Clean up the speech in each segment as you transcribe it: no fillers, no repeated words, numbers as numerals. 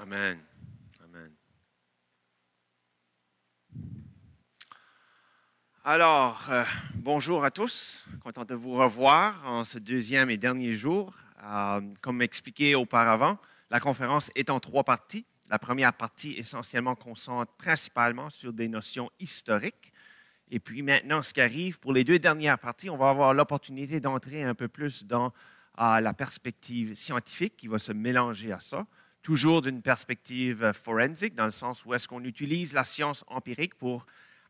Amen. Amen. Alors, bonjour à tous. Content de vous revoir en ce deuxième et dernier jour. Comme expliqué auparavant, la conférence est en 3 parties. La première partie essentiellement concentre principalement sur des notions historiques. Et puis maintenant, ce qui arrive, pour les 2 dernières parties, on va avoir l'opportunité d'entrer un peu plus dans la perspective scientifique qui va se mélanger à ça. Toujours d'une perspective forensique, dans le sens où est-ce qu'on utilise la science empirique pour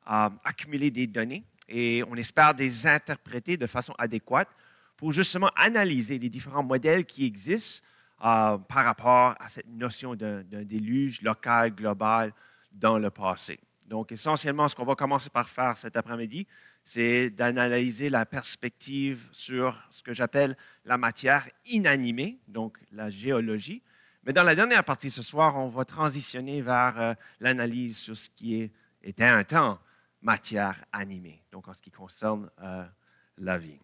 accumuler des données et on espère les interpréter de façon adéquate pour justement analyser les différents modèles qui existent par rapport à cette notion d'un déluge local, global dans le passé. Donc, essentiellement, ce qu'on va commencer par faire cet après-midi, c'est d'analyser la perspective sur ce que j'appelle la matière inanimée, donc la géologie. Mais dans la dernière partie ce soir, on va transitionner vers l'analyse sur ce qui était un temps matière animée, donc en ce qui concerne la vie.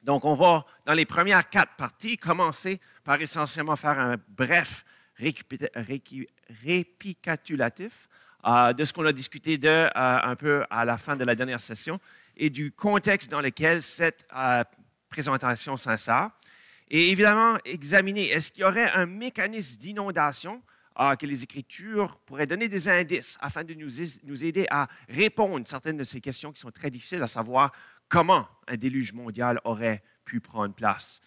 Donc, on va, dans les premières 4 parties, commencer par essentiellement faire un bref récapitulatif de ce qu'on a discuté un peu à la fin de la dernière session et du contexte dans lequel cette présentation s'insère. Et évidemment, examiner, est-ce qu'il y aurait un mécanisme d'inondation que les Écritures pourraient donner des indices afin de nous aider à répondre à certaines de ces questions qui sont très difficiles, à savoir comment un déluge mondial aurait pu prendre place.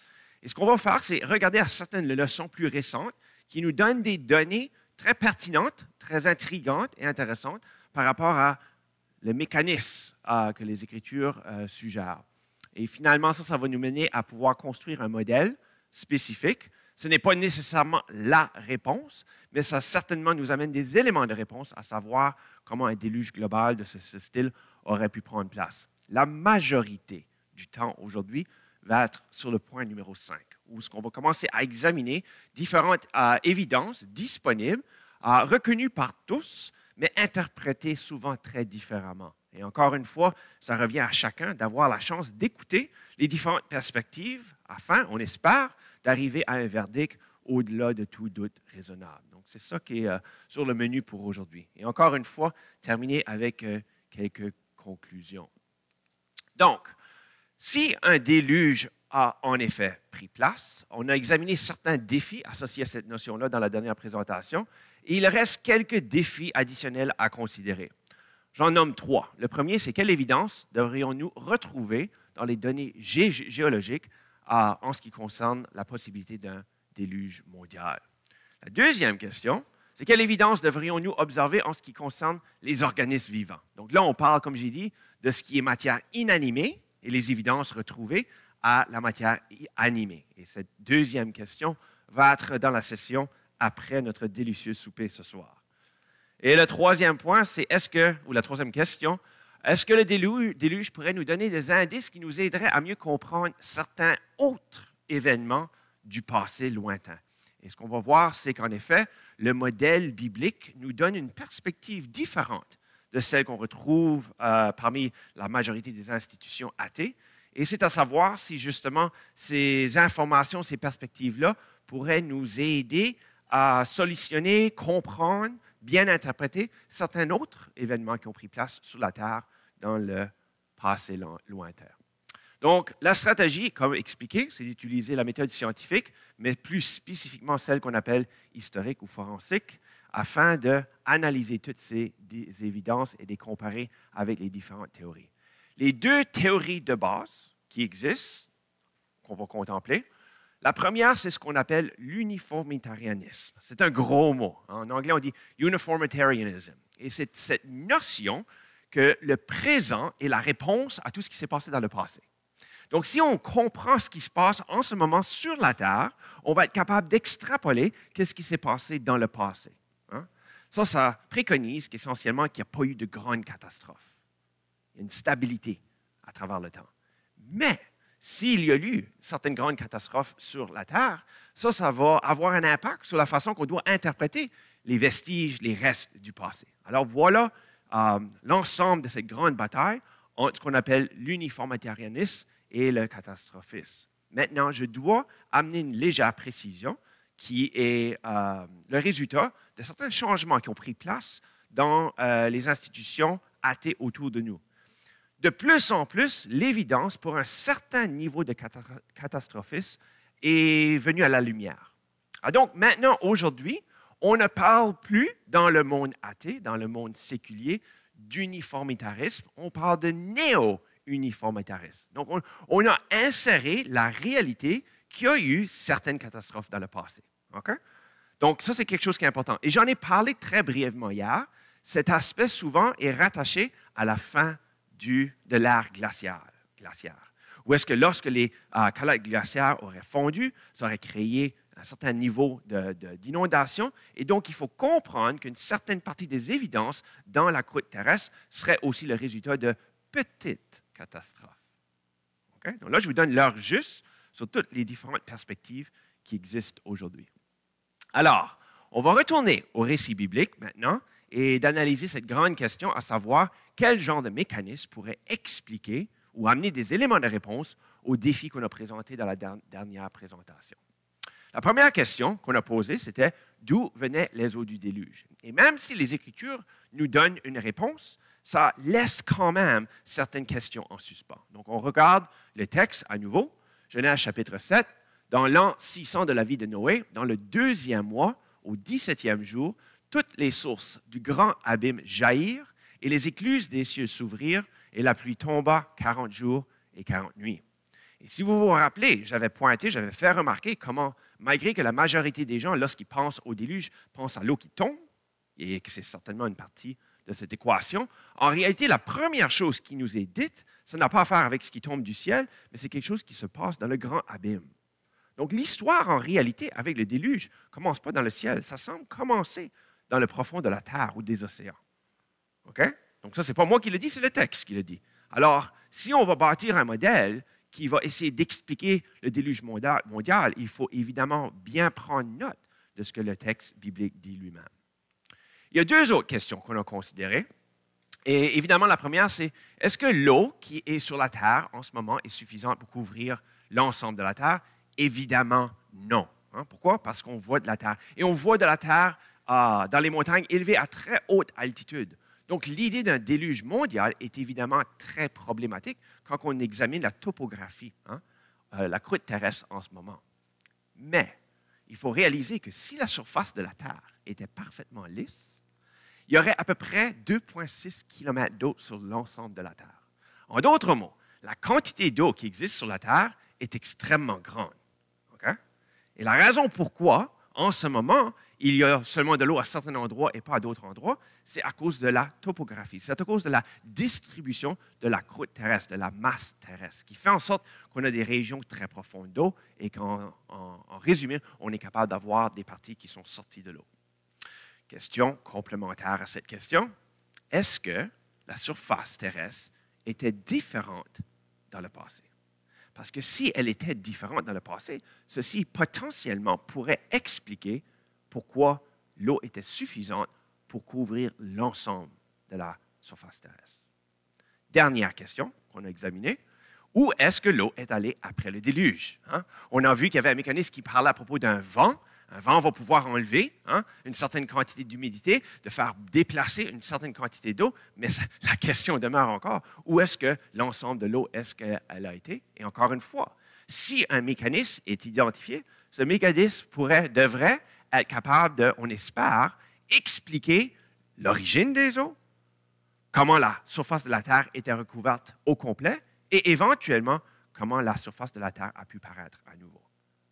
Et ce qu'on va faire, c'est regarder à certaines leçons plus récentes qui nous donnent des données très pertinentes, très intrigantes et intéressantes par rapport à le mécanisme que les Écritures suggèrent. Et finalement, ça va nous mener à pouvoir construire un modèle spécifique. Ce n'est pas nécessairement la réponse, mais ça certainement nous amène des éléments de réponse, à savoir comment un déluge global de ce style aurait pu prendre place. La majorité du temps aujourd'hui va être sur le point numéro 5, où ce qu'on va commencer à examiner différentes évidences disponibles, reconnues par tous, mais interprétées souvent très différemment. Et encore une fois, ça revient à chacun d'avoir la chance d'écouter les différentes perspectives afin, on espère, d'arriver à un verdict au-delà de tout doute raisonnable. Donc, c'est ça qui est sur le menu pour aujourd'hui. Et encore une fois, terminer avec quelques conclusions. Donc, si un déluge a en effet pris place, on a examiné certains défis associés à cette notion-là dans la dernière présentation, et il reste quelques défis additionnels à considérer. J'en nomme 3. Le premier, c'est quelle évidence devrions-nous retrouver dans les données géologiques en ce qui concerne la possibilité d'un déluge mondial? La deuxième question, c'est quelle évidence devrions-nous observer en ce qui concerne les organismes vivants? Donc là, on parle, comme j'ai dit, de ce qui est matière inanimée et les évidences retrouvées à la matière animée. Et cette deuxième question va être dans la session après notre délicieux souper ce soir. Et le troisième point, c'est la troisième question, est-ce que le déluge pourrait nous donner des indices qui nous aideraient à mieux comprendre certains autres événements du passé lointain? Et ce qu'on va voir, c'est qu'en effet, le modèle biblique nous donne une perspective différente de celle qu'on retrouve parmi la majorité des institutions athées. Et c'est à savoir si justement ces informations, ces perspectives-là pourraient nous aider à solutionner, comprendre, bien interpréter certains autres événements qui ont pris place sur la Terre dans le passé lointain. Donc, la stratégie, comme expliqué, c'est d'utiliser la méthode scientifique, mais plus spécifiquement celle qu'on appelle historique ou forensique, afin d'analyser toutes ces évidences et de les comparer avec les différentes théories. Les 2 théories de base qui existent, qu'on va contempler, la première, c'est ce qu'on appelle l'uniformitarianisme. C'est un gros mot. En anglais, on dit uniformitarianism. Et c'est cette notion que le présent est la réponse à tout ce qui s'est passé dans le passé. Donc, si on comprend ce qui se passe en ce moment sur la Terre, on va être capable d'extrapoler ce qui s'est passé dans le passé. Ça préconise qu'essentiellement qu'il n'y a pas eu de grandes catastrophes. Il y a une stabilité à travers le temps. Mais s'il y a eu certaines grandes catastrophes sur la Terre, ça va avoir un impact sur la façon qu'on doit interpréter les vestiges, les restes du passé. Alors voilà l'ensemble de cette grande bataille entre ce qu'on appelle l'uniformitarianisme et le catastrophisme. Maintenant, je dois amener une légère précision qui est le résultat de certains changements qui ont pris place dans les institutions athées autour de nous. De plus en plus, l'évidence pour un certain niveau de catastrophisme est venue à la lumière. Donc maintenant, aujourd'hui, on ne parle plus dans le monde athée, dans le monde séculier, d'uniformitarisme, on parle de néo-uniformitarisme. Donc on a inséré la réalité qu'il y a eu certaines catastrophes dans le passé. Okay? Donc ça, c'est quelque chose qui est important. Et j'en ai parlé très brièvement hier. Cet aspect souvent est rattaché à la fin de l'ère glaciaire. Où est-ce que lorsque les calottes glaciaires auraient fondu, ça aurait créé un certain niveau d'inondation. Et donc, il faut comprendre qu'une certaine partie des évidences dans la croûte terrestre serait aussi le résultat de petites catastrophes. Okay? Donc là, je vous donne l'heure juste sur toutes les différentes perspectives qui existent aujourd'hui. Alors, on va retourner au récit biblique maintenant et d'analyser cette grande question, à savoir quel genre de mécanisme pourrait expliquer ou amener des éléments de réponse aux défis qu'on a présentés dans la dernière présentation. La première question qu'on a posée, c'était d'où venaient les eaux du déluge? Et même si les Écritures nous donnent une réponse, ça laisse quand même certaines questions en suspens. Donc, on regarde le texte à nouveau, Genèse chapitre 7, dans l'an 600 de la vie de Noé, dans le 2e mois, au 17e jour, toutes les sources du grand abîme jaillirent et les écluses des cieux s'ouvrirent et la pluie tomba 40 jours et 40 nuits. Et si vous vous rappelez, j'avais fait remarquer comment, malgré que la majorité des gens, lorsqu'ils pensent au déluge, pensent à l'eau qui tombe, et que c'est certainement une partie de cette équation, en réalité, la première chose qui nous est dite, ça n'a pas à faire avec ce qui tombe du ciel, mais c'est quelque chose qui se passe dans le grand abîme. Donc l'histoire, en réalité, avec le déluge, ne commence pas dans le ciel, ça semble commencer dans le profond de la terre ou des océans. OK? Donc ça, ce n'est pas moi qui le dis, c'est le texte qui le dit. Alors, si on va bâtir un modèle qui va essayer d'expliquer le déluge mondial, il faut évidemment bien prendre note de ce que le texte biblique dit lui-même. Il y a deux autres questions qu'on a considérées. Et évidemment, la première, c'est est-ce que l'eau qui est sur la terre en ce moment est suffisante pour couvrir l'ensemble de la terre? Évidemment, non. Hein? Pourquoi? Parce qu'on voit de la terre. Et on voit de la terre dans les montagnes élevées à très haute altitude. Donc, l'idée d'un déluge mondial est évidemment très problématique quand on examine la topographie, la croûte terrestre en ce moment. Mais il faut réaliser que si la surface de la Terre était parfaitement lisse, il y aurait à peu près 2,6 km d'eau sur l'ensemble de la Terre. En d'autres mots, la quantité d'eau qui existe sur la Terre est extrêmement grande. Okay? Et la raison pourquoi, en ce moment, il y a seulement de l'eau à certains endroits et pas à d'autres endroits, c'est à cause de la topographie, c'est à cause de la distribution de la croûte terrestre, de la masse terrestre, qui fait en sorte qu'on a des régions très profondes d'eau et qu'en résumé, on est capable d'avoir des parties qui sont sorties de l'eau. Question complémentaire à cette question, est-ce que la surface terrestre était différente dans le passé? Parce que si elle était différente dans le passé, ceci potentiellement pourrait expliquer pourquoi l'eau était suffisante pour couvrir l'ensemble de la surface terrestre. Dernière question qu'on a examinée. Où est-ce que l'eau est allée après le déluge? On a vu qu'il y avait un mécanisme qui parlait à propos d'un vent. Un vent va pouvoir enlever une certaine quantité d'humidité, de faire déplacer une certaine quantité d'eau, mais la question demeure encore, où est-ce que l'ensemble de l'eau, est-ce qu'elle a été? Et encore une fois, si un mécanisme est identifié, ce mécanisme devrait être capable de, on espère, expliquer l'origine des eaux, comment la surface de la Terre était recouverte au complet et éventuellement comment la surface de la Terre a pu paraître à nouveau.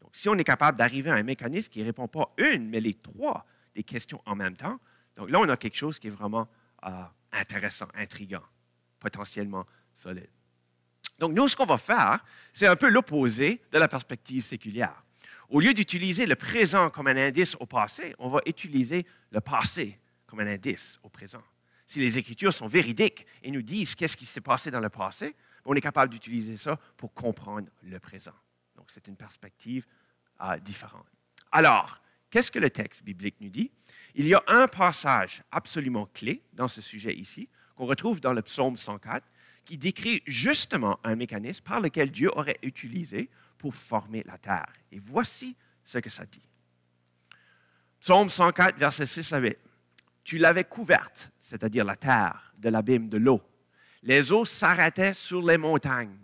Donc, si on est capable d'arriver à un mécanisme qui ne répond pas une, mais les trois des questions en même temps, donc là, on a quelque chose qui est vraiment intéressant, intriguant, potentiellement solide. Donc, nous, ce qu'on va faire, c'est un peu l'opposé de la perspective séculière. Au lieu d'utiliser le présent comme un indice au passé, on va utiliser le passé comme un indice au présent. Si les Écritures sont véridiques et nous disent qu'est-ce qui s'est passé dans le passé, on est capable d'utiliser ça pour comprendre le présent. Donc, c'est une perspective différente. Alors, qu'est-ce que le texte biblique nous dit? Il y a un passage absolument clé dans ce sujet ici, qu'on retrouve dans le psaume 104, qui décrit justement un mécanisme par lequel Dieu aurait utilisé pour former la terre. Et voici ce que ça dit. Psaume 104, versets 6 à 8. Tu l'avais couverte, c'est-à-dire la terre, de l'abîme de l'eau. Les eaux s'arrêtaient sur les montagnes.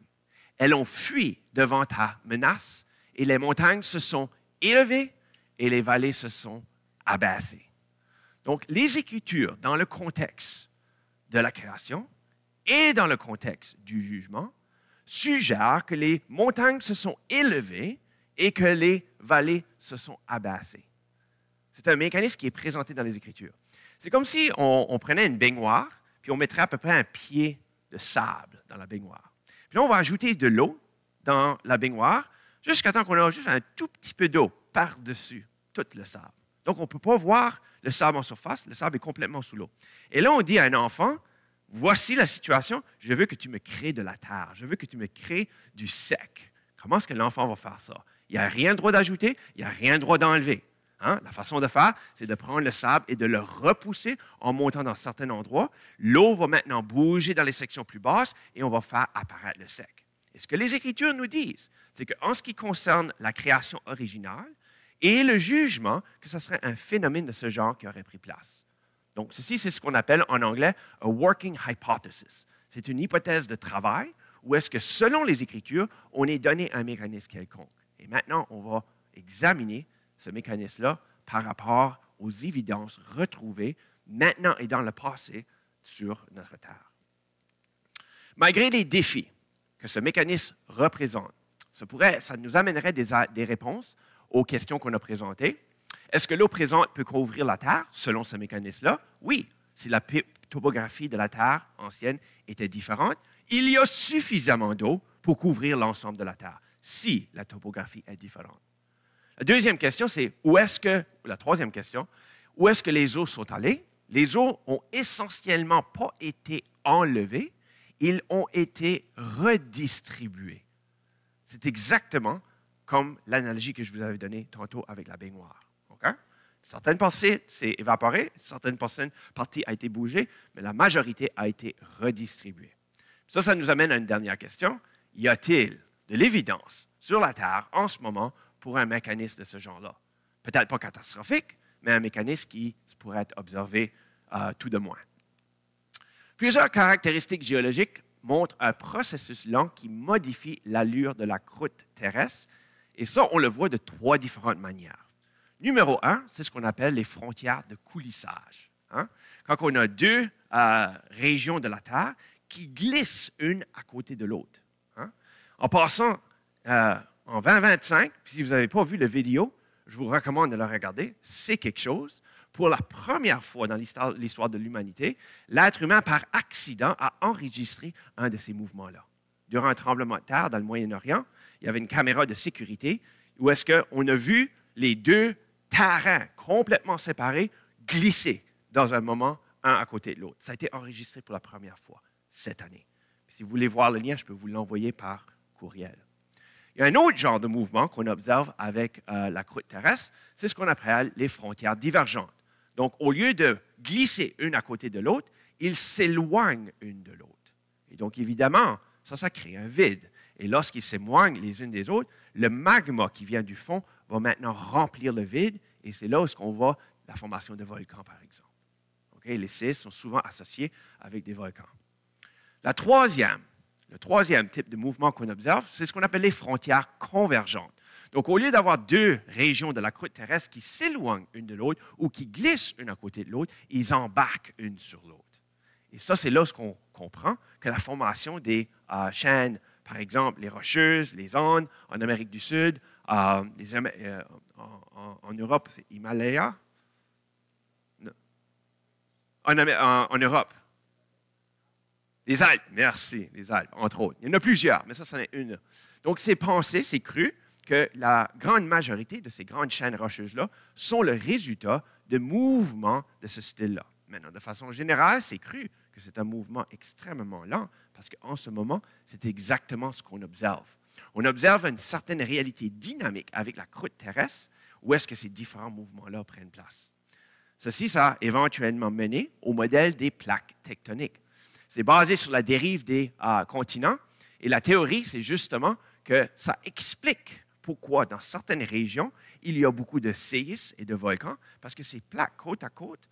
Elles ont fui devant ta menace, et les montagnes se sont élevées et les vallées se sont abaissées. Donc, les Écritures, dans le contexte de la création et dans le contexte du jugement, suggèrent que les montagnes se sont élevées et que les vallées se sont abaissées. C'est un mécanisme qui est présenté dans les Écritures. C'est comme si on prenait une baignoire, puis on mettrait à peu près un pied de sable dans la baignoire. Puis là, on va ajouter de l'eau dans la baignoire jusqu'à temps qu'on a juste un tout petit peu d'eau par-dessus tout le sable. Donc, on ne peut pas voir le sable en surface, le sable est complètement sous l'eau. Et là, on dit à un enfant, voici la situation, je veux que tu me crées de la terre, je veux que tu me crées du sec. Comment est-ce que l'enfant va faire ça? Il n'y a rien de droit d'ajouter, il n'y a rien de droit d'enlever. Hein? La façon de faire, c'est de prendre le sable et de le repousser en montant dans certains endroits. L'eau va maintenant bouger dans les sections plus basses et on va faire apparaître le sec. Et ce que les Écritures nous disent, c'est qu'en ce qui concerne la création originale et le jugement, que ce serait un phénomène de ce genre qui aurait pris place. Donc, ceci, c'est ce qu'on appelle en anglais « a working hypothesis ». C'est une hypothèse de travail où est-ce que, selon les Écritures, on est donné un mécanisme quelconque. Et maintenant, on va examiner ce mécanisme-là par rapport aux évidences retrouvées maintenant et dans le passé sur notre Terre. Malgré les défis que ce mécanisme représente, ça nous amènerait des réponses aux questions qu'on a présentées. Est-ce que l'eau présente peut couvrir la Terre selon ce mécanisme-là? Oui, si la topographie de la Terre ancienne était différente, il y a suffisamment d'eau pour couvrir l'ensemble de la Terre, si la topographie est différente. La deuxième question, c'est la troisième question, où est-ce que les eaux sont allées? Les eaux ont essentiellement pas été enlevées, ils ont été redistribués. C'est exactement comme l'analogie que je vous avais donnée tantôt avec la baignoire. Okay? Certaines parties s'est évaporée, certaines parties a été bougée, mais la majorité a été redistribuée. Ça nous amène à une dernière question. Y a-t-il de l'évidence sur la Terre en ce moment pour un mécanisme de ce genre-là? Peut-être pas catastrophique, mais un mécanisme qui pourrait être observé tout de moins. Plusieurs caractéristiques géologiques montrent un processus lent qui modifie l'allure de la croûte terrestre, et ça, on le voit de trois différentes manières. Numéro 1, c'est ce qu'on appelle les frontières de coulissage. Hein? Quand on a deux régions de la Terre qui glissent une à côté de l'autre. Hein? En passant en 2025, si vous n'avez pas vu la vidéo, je vous recommande de la regarder, c'est quelque chose. Pour la première fois dans l'histoire de l'humanité, l'être humain, par accident, a enregistré un de ces mouvements-là. Durant un tremblement de terre dans le Moyen-Orient, il y avait une caméra de sécurité où est-ce qu'on a vu les deux terrains complètement séparés glisser dans un moment, un à côté de l'autre. Ça a été enregistré pour la première fois cette année. Si vous voulez voir le lien, je peux vous l'envoyer par courriel. Il y a un autre genre de mouvement qu'on observe avec la croûte terrestre, c'est ce qu'on appelle les frontières divergentes. Donc, au lieu de glisser une à côté de l'autre, ils s'éloignent une de l'autre. Et donc, évidemment, ça crée un vide. Et lorsqu'ils s'éloignent les unes des autres, le magma qui vient du fond va maintenant remplir le vide, et c'est là où on voit la formation de volcans, par exemple. Okay? Les séismes sont souvent associés avec des volcans. Le troisième type de mouvement qu'on observe, c'est ce qu'on appelle les frontières convergentes. Donc, au lieu d'avoir deux régions de la croûte terrestre qui s'éloignent une de l'autre ou qui glissent une à côté de l'autre, ils embarquent une sur l'autre. Et ça, c'est là qu'on comprend que la formation des chaînes, par exemple, les Rocheuses, les Andes, en Amérique du Sud, en Europe, c'est Himalaya. En Europe. Les Alpes, merci, les Alpes, entre autres. Il y en a plusieurs, mais ça, c'en est une. Donc, c'est pensé, c'est cru que la grande majorité de ces grandes chaînes rocheuses-là sont le résultat de mouvements de ce style-là. Maintenant, de façon générale, c'est cru que c'est un mouvement extrêmement lent, parce qu'en ce moment, c'est exactement ce qu'on observe. On observe une certaine réalité dynamique avec la croûte terrestre, où est-ce que ces différents mouvements-là prennent place. Ceci, ça a éventuellement mené au modèle des plaques tectoniques. C'est basé sur la dérive des continents, et la théorie, c'est justement que ça explique pourquoi dans certaines régions, il y a beaucoup de séismes et de volcans, parce que ces plaques côte à côte,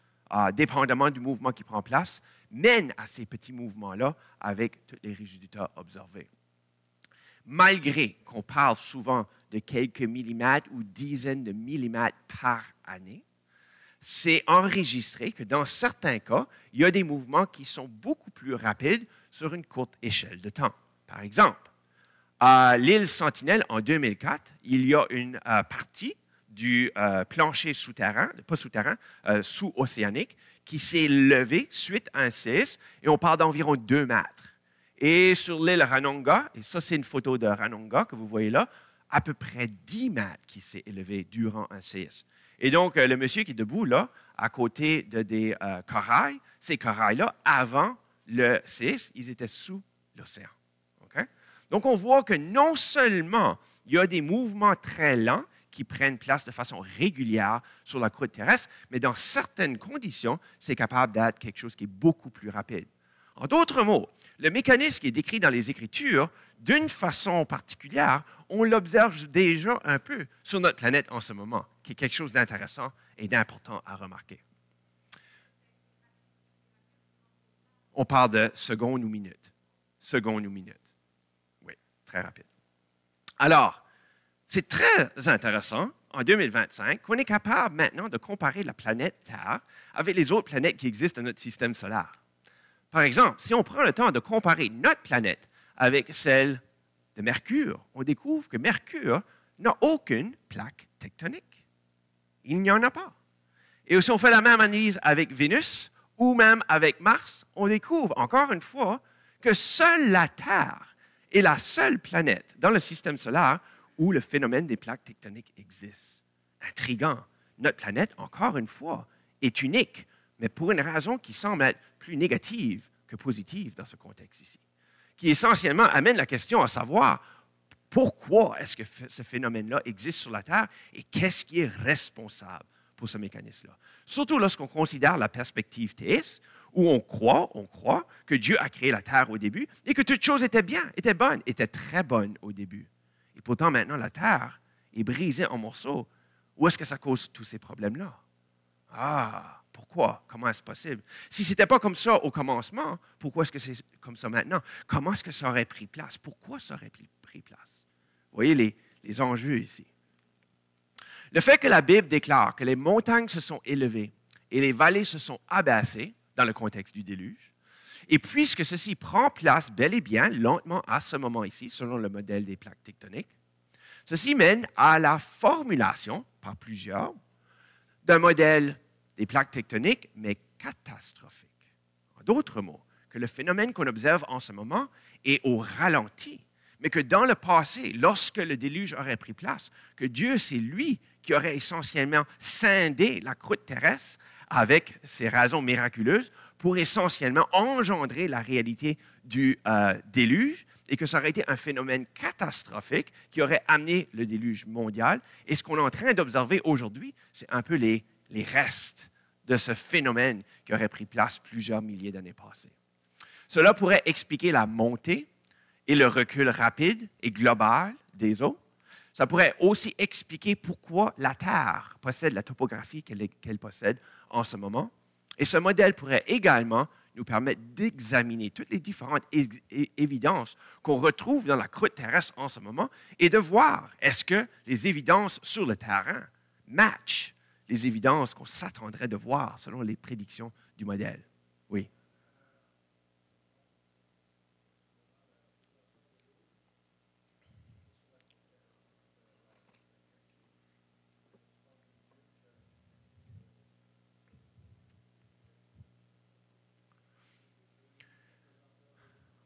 dépendamment du mouvement qui prend place, mènent à ces petits mouvements-là avec tous les résultats observés. Malgré qu'on parle souvent de quelques millimètres ou dizaines de millimètres par année, c'est enregistré que dans certains cas, il y a des mouvements qui sont beaucoup plus rapides sur une courte échelle de temps. Par exemple, à l'île Sentinelle, en 2004, il y a une partie du plancher souterrain, pas souterrain, sous-océanique, qui s'est levée suite à un séisme, et on parle d'environ 2 mètres. Et sur l'île Ranonga, et ça c'est une photo de Ranonga que vous voyez là, à peu près 10 mètres qui s'est élevé durant un séisme. Et donc, le monsieur qui est debout là, à côté de des corails, ces corails-là, avant le séisme, ils étaient sous l'océan. Okay? Donc, on voit que non seulement il y a des mouvements très lents qui prennent place de façon régulière sur la croûte terrestre, mais dans certaines conditions, c'est capable d'être quelque chose qui est beaucoup plus rapide. En d'autres mots, le mécanisme qui est décrit dans les Écritures, d'une façon particulière, on l'observe déjà un peu sur notre planète en ce moment, qui est quelque chose d'intéressant et d'important à remarquer. On parle de secondes ou minutes. Secondes ou minutes. Oui, très rapide. Alors, c'est très intéressant, en 2025, qu'on est capable maintenant de comparer la planète Terre avec les autres planètes qui existent dans notre système solaire. Par exemple, si on prend le temps de comparer notre planète avec celle de Mercure, on découvre que Mercure n'a aucune plaque tectonique. Il n'y en a pas. Et si on fait la même analyse avec Vénus ou même avec Mars, on découvre encore une fois que seule la Terre est la seule planète dans le système solaire où le phénomène des plaques tectoniques existe. Intriguant. Notre planète, encore une fois, est unique, mais pour une raison qui semble être plus négative que positive dans ce contexte ici, qui essentiellement amène la question à savoir pourquoi est-ce que ce phénomène-là existe sur la Terre et qu'est-ce qui est responsable pour ce mécanisme-là. Surtout lorsqu'on considère la perspective théiste, où on croit que Dieu a créé la Terre au début et que toute chose était bien, était bonne, était très bonne au début. Et pourtant, maintenant, la Terre est brisée en morceaux. Où est-ce que ça cause tous ces problèmes-là? Ah, pourquoi? Comment est-ce possible? Si ce n'était pas comme ça au commencement, pourquoi est-ce que c'est comme ça maintenant? Comment est-ce que ça aurait pris place? Pourquoi ça aurait pris place? Vous voyez les enjeux ici. Le fait que la Bible déclare que les montagnes se sont élevées et les vallées se sont abaissées dans le contexte du déluge, et puisque ceci prend place bel et bien lentement à ce moment ici, selon le modèle des plaques tectoniques, ceci mène à la formulation, par plusieurs, d'un modèle des plaques tectoniques, mais catastrophique. En d'autres mots, que le phénomène qu'on observe en ce moment est au ralenti, mais que dans le passé, lorsque le déluge aurait pris place, que Dieu, c'est lui qui aurait essentiellement scindé la croûte terrestre avec ses raisons miraculeuses pour essentiellement engendrer la réalité du déluge et que ça aurait été un phénomène catastrophique qui aurait amené le déluge mondial. Et ce qu'on est en train d'observer aujourd'hui, c'est un peu les restes de ce phénomène qui aurait pris place plusieurs milliers d'années passées. Cela pourrait expliquer la montée et le recul rapide et global des eaux. Ça pourrait aussi expliquer pourquoi la Terre possède la topographie qu'elle possède en ce moment. Et ce modèle pourrait également nous permettre d'examiner toutes les différentes évidences qu'on retrouve dans la croûte terrestre en ce moment et de voir est-ce que les évidences sur le terrain matchent les évidences qu'on s'attendrait de voir selon les prédictions du modèle. Oui.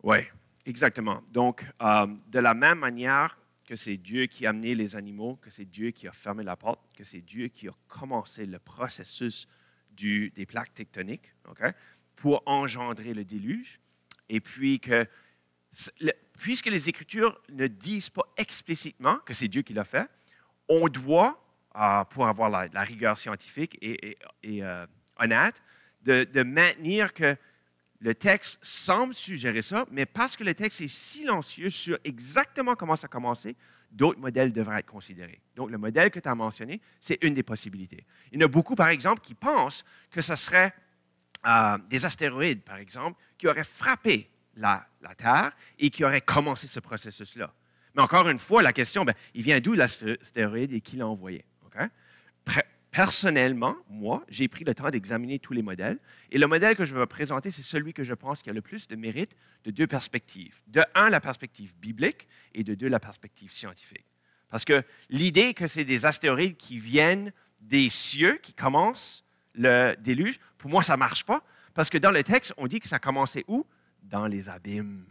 Oui, exactement. Donc, de la même manière que c'est Dieu qui a amené les animaux, que c'est Dieu qui a fermé la porte, que c'est Dieu qui a commencé le processus des plaques tectoniques, okay, pour engendrer le déluge, et puis que, puisque les Écritures ne disent pas explicitement que c'est Dieu qui l'a fait, on doit, pour avoir la rigueur scientifique et honnête, de maintenir que le texte semble suggérer ça, mais parce que le texte est silencieux sur exactement comment ça a commencé, d'autres modèles devraient être considérés. Donc, le modèle que tu as mentionné, c'est une des possibilités. Il y en a beaucoup, par exemple, qui pensent que ce serait des astéroïdes, par exemple, qui auraient frappé la Terre et qui auraient commencé ce processus-là. Mais encore une fois, la question, il vient d'où l'astéroïde et qui l'a envoyé? Okay? Personnellement, moi, j'ai pris le temps d'examiner tous les modèles et le modèle que je vais présenter, c'est celui que je pense qui a le plus de mérite de deux perspectives. De un, la perspective biblique et de deux, la perspective scientifique. Parce que l'idée que c'est des astéroïdes qui viennent des cieux, qui commencent le déluge, pour moi, ça ne marche pas. Parce que dans le texte, on dit que ça commençait où? Dans les abîmes.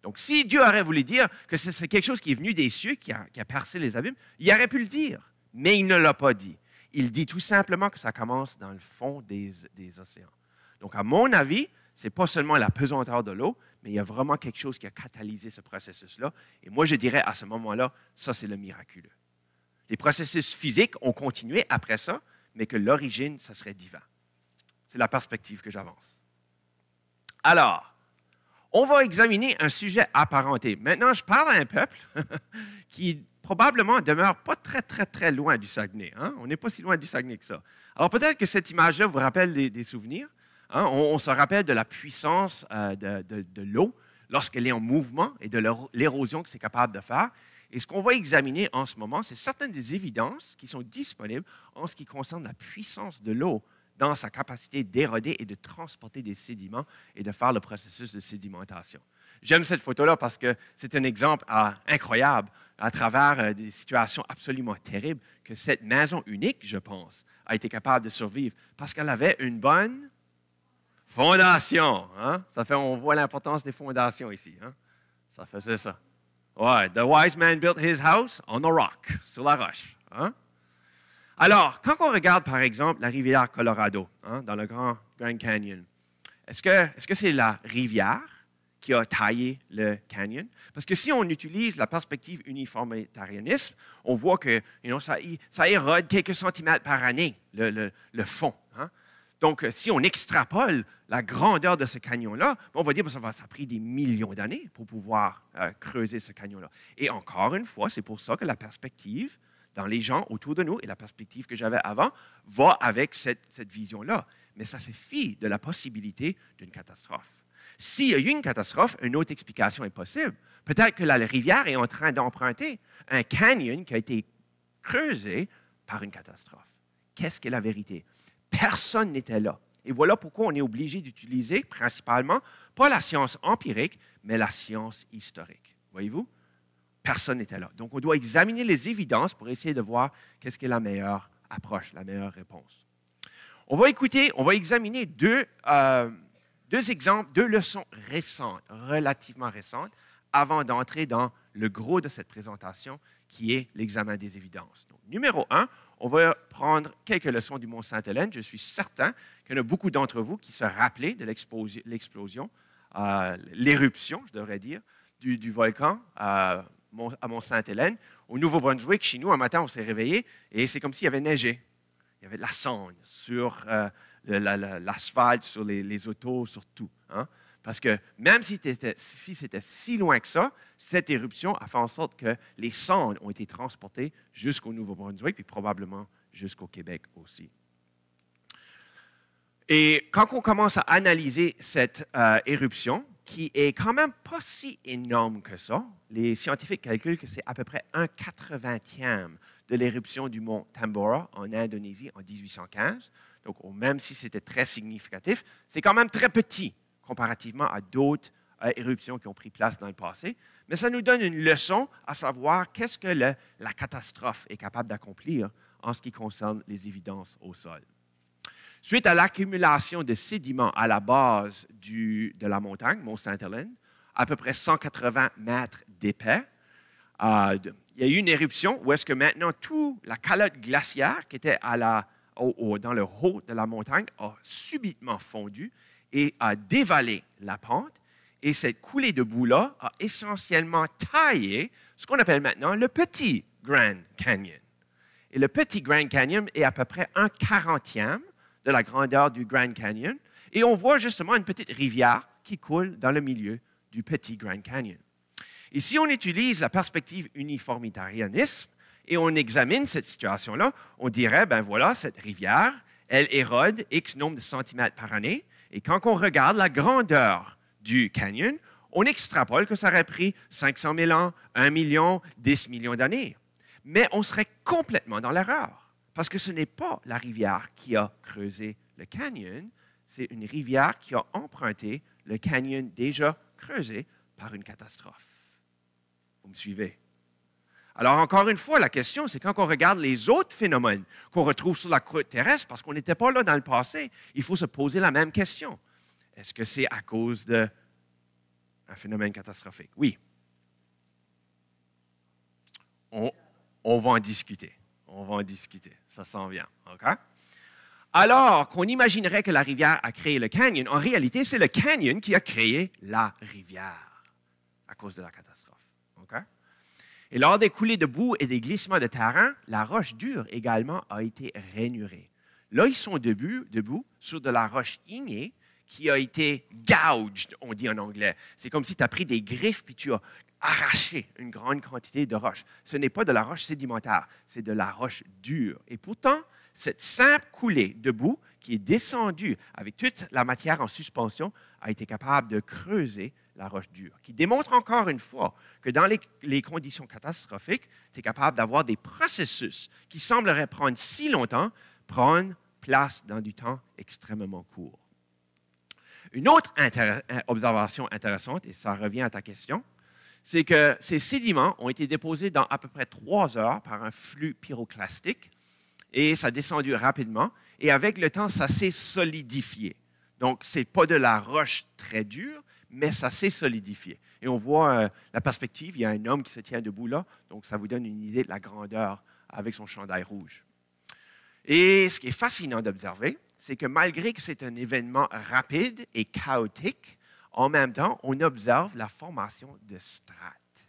Donc, si Dieu aurait voulu dire que c'est quelque chose qui est venu des cieux, qui a percé les abîmes, il aurait pu le dire, mais il ne l'a pas dit. Il dit tout simplement que ça commence dans le fond des océans. Donc, à mon avis, ce n'est pas seulement la pesanteur de l'eau, mais il y a vraiment quelque chose qui a catalysé ce processus-là. Et moi, je dirais à ce moment-là, ça, c'est le miraculeux. Les processus physiques ont continué après ça, mais que l'origine, ça serait divin. C'est la perspective que j'avance. Alors, on va examiner un sujet apparenté. Maintenant, je parle à un peuple qui probablement demeure pas très, très, très loin du Saguenay. Hein? On n'est pas si loin du Saguenay que ça. Alors, peut-être que cette image-là vous rappelle des souvenirs. Hein? On se rappelle de la puissance de l'eau lorsqu'elle est en mouvement et de l'érosion que c'est capable de faire. Et ce qu'on va examiner en ce moment, c'est certaines des évidences qui sont disponibles en ce qui concerne la puissance de l'eau dans sa capacité d'éroder et de transporter des sédiments et de faire le processus de sédimentation. J'aime cette photo-là parce que c'est un exemple incroyable à travers des situations absolument terribles que cette maison unique, je pense, a été capable de survivre parce qu'elle avait une bonne fondation. Hein? On voit l'importance des fondations ici. Hein? Ça faisait ça. Ouais, the wise man built his house on the rock, sur la roche. Hein? Alors, quand on regarde, par exemple, la rivière Colorado, hein, dans le Grand Canyon, est-ce que c'est la rivière qui a taillé le canyon? Parce que si on utilise la perspective uniformitarianisme, on voit que ça érode quelques centimètres par année, le fond. Hein? Donc, si on extrapole la grandeur de ce canyon-là, on va dire que ça a pris des millions d'années pour pouvoir creuser ce canyon-là. Et encore une fois, c'est pour ça que la perspective dans les gens autour de nous et la perspective que j'avais avant va avec cette vision-là. Mais ça fait fi de la possibilité d'une catastrophe. S'il y a eu une catastrophe, une autre explication est possible. Peut-être que la rivière est en train d'emprunter un canyon qui a été creusé par une catastrophe. Qu'est-ce qu'est la vérité? Personne n'était là. Et voilà pourquoi on est obligé d'utiliser principalement, pas la science empirique, mais la science historique. Voyez-vous? Personne n'était là. Donc, on doit examiner les évidences pour essayer de voir qu'est-ce qui est la meilleure approche, la meilleure réponse. On va examiner deux exemples, deux leçons récentes, relativement récentes, avant d'entrer dans le gros de cette présentation, qui est l'examen des évidences. Donc, numéro 1, on va prendre quelques leçons du Mont Sainte-Hélène. Je suis certain qu'il y en a beaucoup d'entre vous qui se rappelaient de l'explosion, l'éruption, je devrais dire, du volcan à Mont-Sainte-Hélène. Au Nouveau-Brunswick, chez nous, un matin, on s'est réveillé et c'est comme s'il y avait neigé. Il y avait de la cendre sur l'asphalte, sur les autos, sur tout. Hein? Parce que même si c'était si loin que ça, cette éruption a fait en sorte que les cendres ont été transportées jusqu'au Nouveau-Brunswick, puis probablement jusqu'au Québec aussi. Et quand on commence à analyser cette éruption, qui est quand même pas si énorme que ça, les scientifiques calculent que c'est à peu près 1/80e de l'éruption du mont Tambora en Indonésie en 1815. Donc, même si c'était très significatif, c'est quand même très petit comparativement à d'autres éruptions qui ont pris place dans le passé. Mais ça nous donne une leçon à savoir qu'est-ce que la catastrophe est capable d'accomplir en ce qui concerne les évidences au sol. Suite à l'accumulation de sédiments à la base de la montagne, Mont-Sainte-Hélène, à peu près 180 mètres d'épais, il y a eu une éruption où est-ce que maintenant toute la calotte glaciaire qui était dans le haut de la montagne a subitement fondu et a dévalé la pente. Et cette coulée de boue-là a essentiellement taillé ce qu'on appelle maintenant le petit Grand Canyon. Et le petit Grand Canyon est à peu près 1/40e de la grandeur du Grand Canyon. et on voit justement une petite rivière qui coule dans le milieu du petit Grand Canyon. Et si on utilise la perspective uniformitarianisme et on examine cette situation-là, on dirait, ben voilà, cette rivière, elle érode X nombre de centimètres par année, et quand on regarde la grandeur du canyon, on extrapole que ça aurait pris 500 000 ans, 1 million, 10 millions d'années. Mais on serait complètement dans l'erreur, parce que ce n'est pas la rivière qui a creusé le canyon, c'est une rivière qui a emprunté le canyon déjà creusé par une catastrophe. Vous me suivez? Alors, encore une fois, la question, c'est quand on regarde les autres phénomènes qu'on retrouve sur la croûte terrestre, parce qu'on n'était pas là dans le passé, il faut se poser la même question. Est-ce que c'est à cause d'un phénomène catastrophique? Oui. On va en discuter. On va en discuter. Ça s'en vient. OK? Alors qu'on imaginerait que la rivière a créé le canyon, en réalité, c'est le canyon qui a créé la rivière à cause de la catastrophe. Okay? Et lors des coulées de boue et des glissements de terrain, la roche dure également a été rainurée. Là, ils sont debout sur de la roche ignée qui a été gouged, on dit en anglais. C'est comme si tu as pris des griffes puis tu as arraché une grande quantité de roche. Ce n'est pas de la roche sédimentaire, c'est de la roche dure. Et pourtant, cette simple coulée de boue qui est descendue avec toute la matière en suspension a été capable de creuser la roche dure, qui démontre encore une fois que dans les conditions catastrophiques, tu es capable d'avoir des processus qui sembleraient prendre si longtemps, prendre place dans du temps extrêmement court. Une autre observation intéressante, et ça revient à ta question, c'est que ces sédiments ont été déposés dans à peu près 3 heures par un flux pyroclastique et ça a descendu rapidement et avec le temps, ça s'est solidifié. Donc, ce n'est pas de la roche très dure, mais ça s'est solidifié. Et on voit la perspective, il y a un homme qui se tient debout là, donc ça vous donne une idée de la grandeur avec son chandail rouge. Et ce qui est fascinant d'observer, c'est que malgré que c'est un événement rapide et chaotique, en même temps, on observe la formation de strates.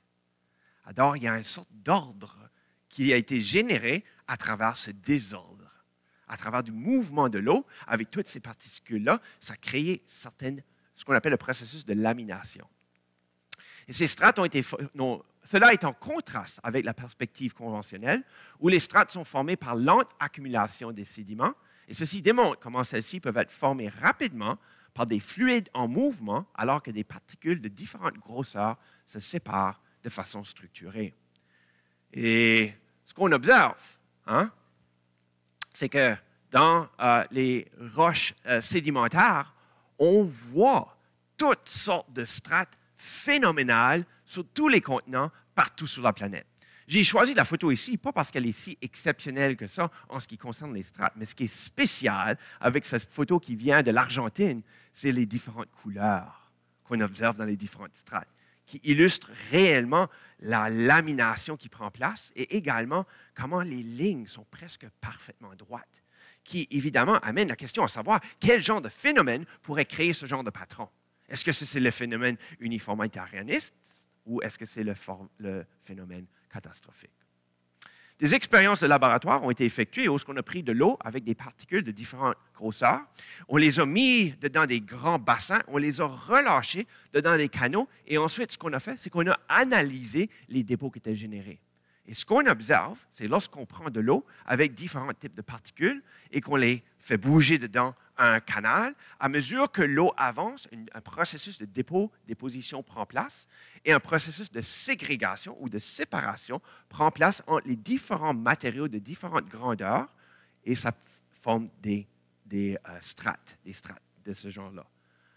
Alors, il y a une sorte d'ordre qui a été généré à travers ce désordre. À travers du mouvement de l'eau, avec toutes ces particules-là, ça a créé ce qu'on appelle le processus de lamination. Et ces strates cela est en contraste avec la perspective conventionnelle, où les strates sont formées par lente accumulation des sédiments, et ceci démontre comment celles-ci peuvent être formées rapidement par des fluides en mouvement, alors que des particules de différentes grosseurs se séparent de façon structurée. Et ce qu'on observe, c'est que dans les roches sédimentaires, on voit toutes sortes de strates phénoménales sur tous les continents, partout sur la planète. J'ai choisi la photo ici, pas parce qu'elle est si exceptionnelle que ça en ce qui concerne les strates, mais ce qui est spécial avec cette photo qui vient de l'Argentine, c'est les différentes couleurs qu'on observe dans les différentes strates, qui illustrent réellement la lamination qui prend place et également comment les lignes sont presque parfaitement droites, qui évidemment amène la question à savoir quel genre de phénomène pourrait créer ce genre de patron. Est-ce que c'est le phénomène uniformitarianiste ou est-ce que c'est le phénomène catastrophique? Des expériences de laboratoire ont été effectuées où on a pris de l'eau avec des particules de différentes grosseurs. On les a mis dedans des grands bassins, on les a relâchés dedans des canaux et ensuite, ce qu'on a fait, c'est qu'on a analysé les dépôts qui étaient générés. Et ce qu'on observe, c'est lorsqu'on prend de l'eau avec différents types de particules et qu'on les fait bouger dedans un canal, à mesure que l'eau avance, un processus de déposition prend place et un processus de ségrégation ou de séparation prend place entre les différents matériaux de différentes grandeurs et ça forme des strates de ce genre-là.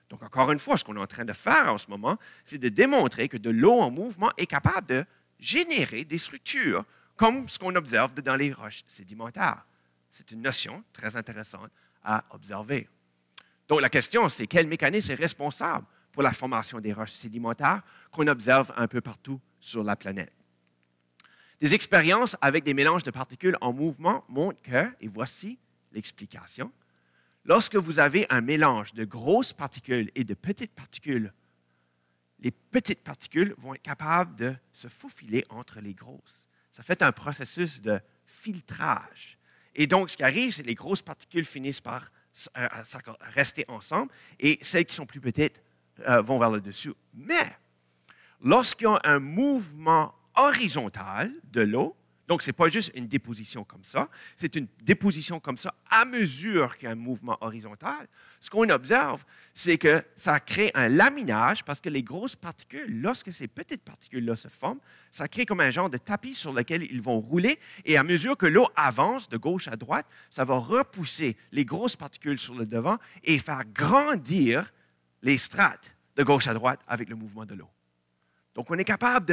Donc, encore une fois, ce qu'on est en train de faire en ce moment, c'est de démontrer que de l'eau en mouvement est capable de générer des structures comme ce qu'on observe dans les roches sédimentaires. C'est une notion très intéressante à observer. Donc, la question, c'est quel mécanisme est responsable pour la formation des roches sédimentaires qu'on observe un peu partout sur la planète. Des expériences avec des mélanges de particules en mouvement montrent que, et voici l'explication, lorsque vous avez un mélange de grosses particules et de petites particules, les petites particules vont être capables de se faufiler entre les grosses. Ça fait un processus de filtrage. Et donc, ce qui arrive, c'est que les grosses particules finissent par rester ensemble et celles qui sont plus petites vont vers le dessus. Mais lorsqu'il y a un mouvement horizontal de l'eau, donc ce n'est pas juste une déposition comme ça, c'est une déposition comme ça à mesure qu'il y a un mouvement horizontal. Ce qu'on observe, c'est que ça crée un laminage parce que les grosses particules, lorsque ces petites particules-là se forment, ça crée comme un genre de tapis sur lequel ils vont rouler et à mesure que l'eau avance de gauche à droite, ça va repousser les grosses particules sur le devant et faire grandir les strates de gauche à droite avec le mouvement de l'eau. Donc on est capable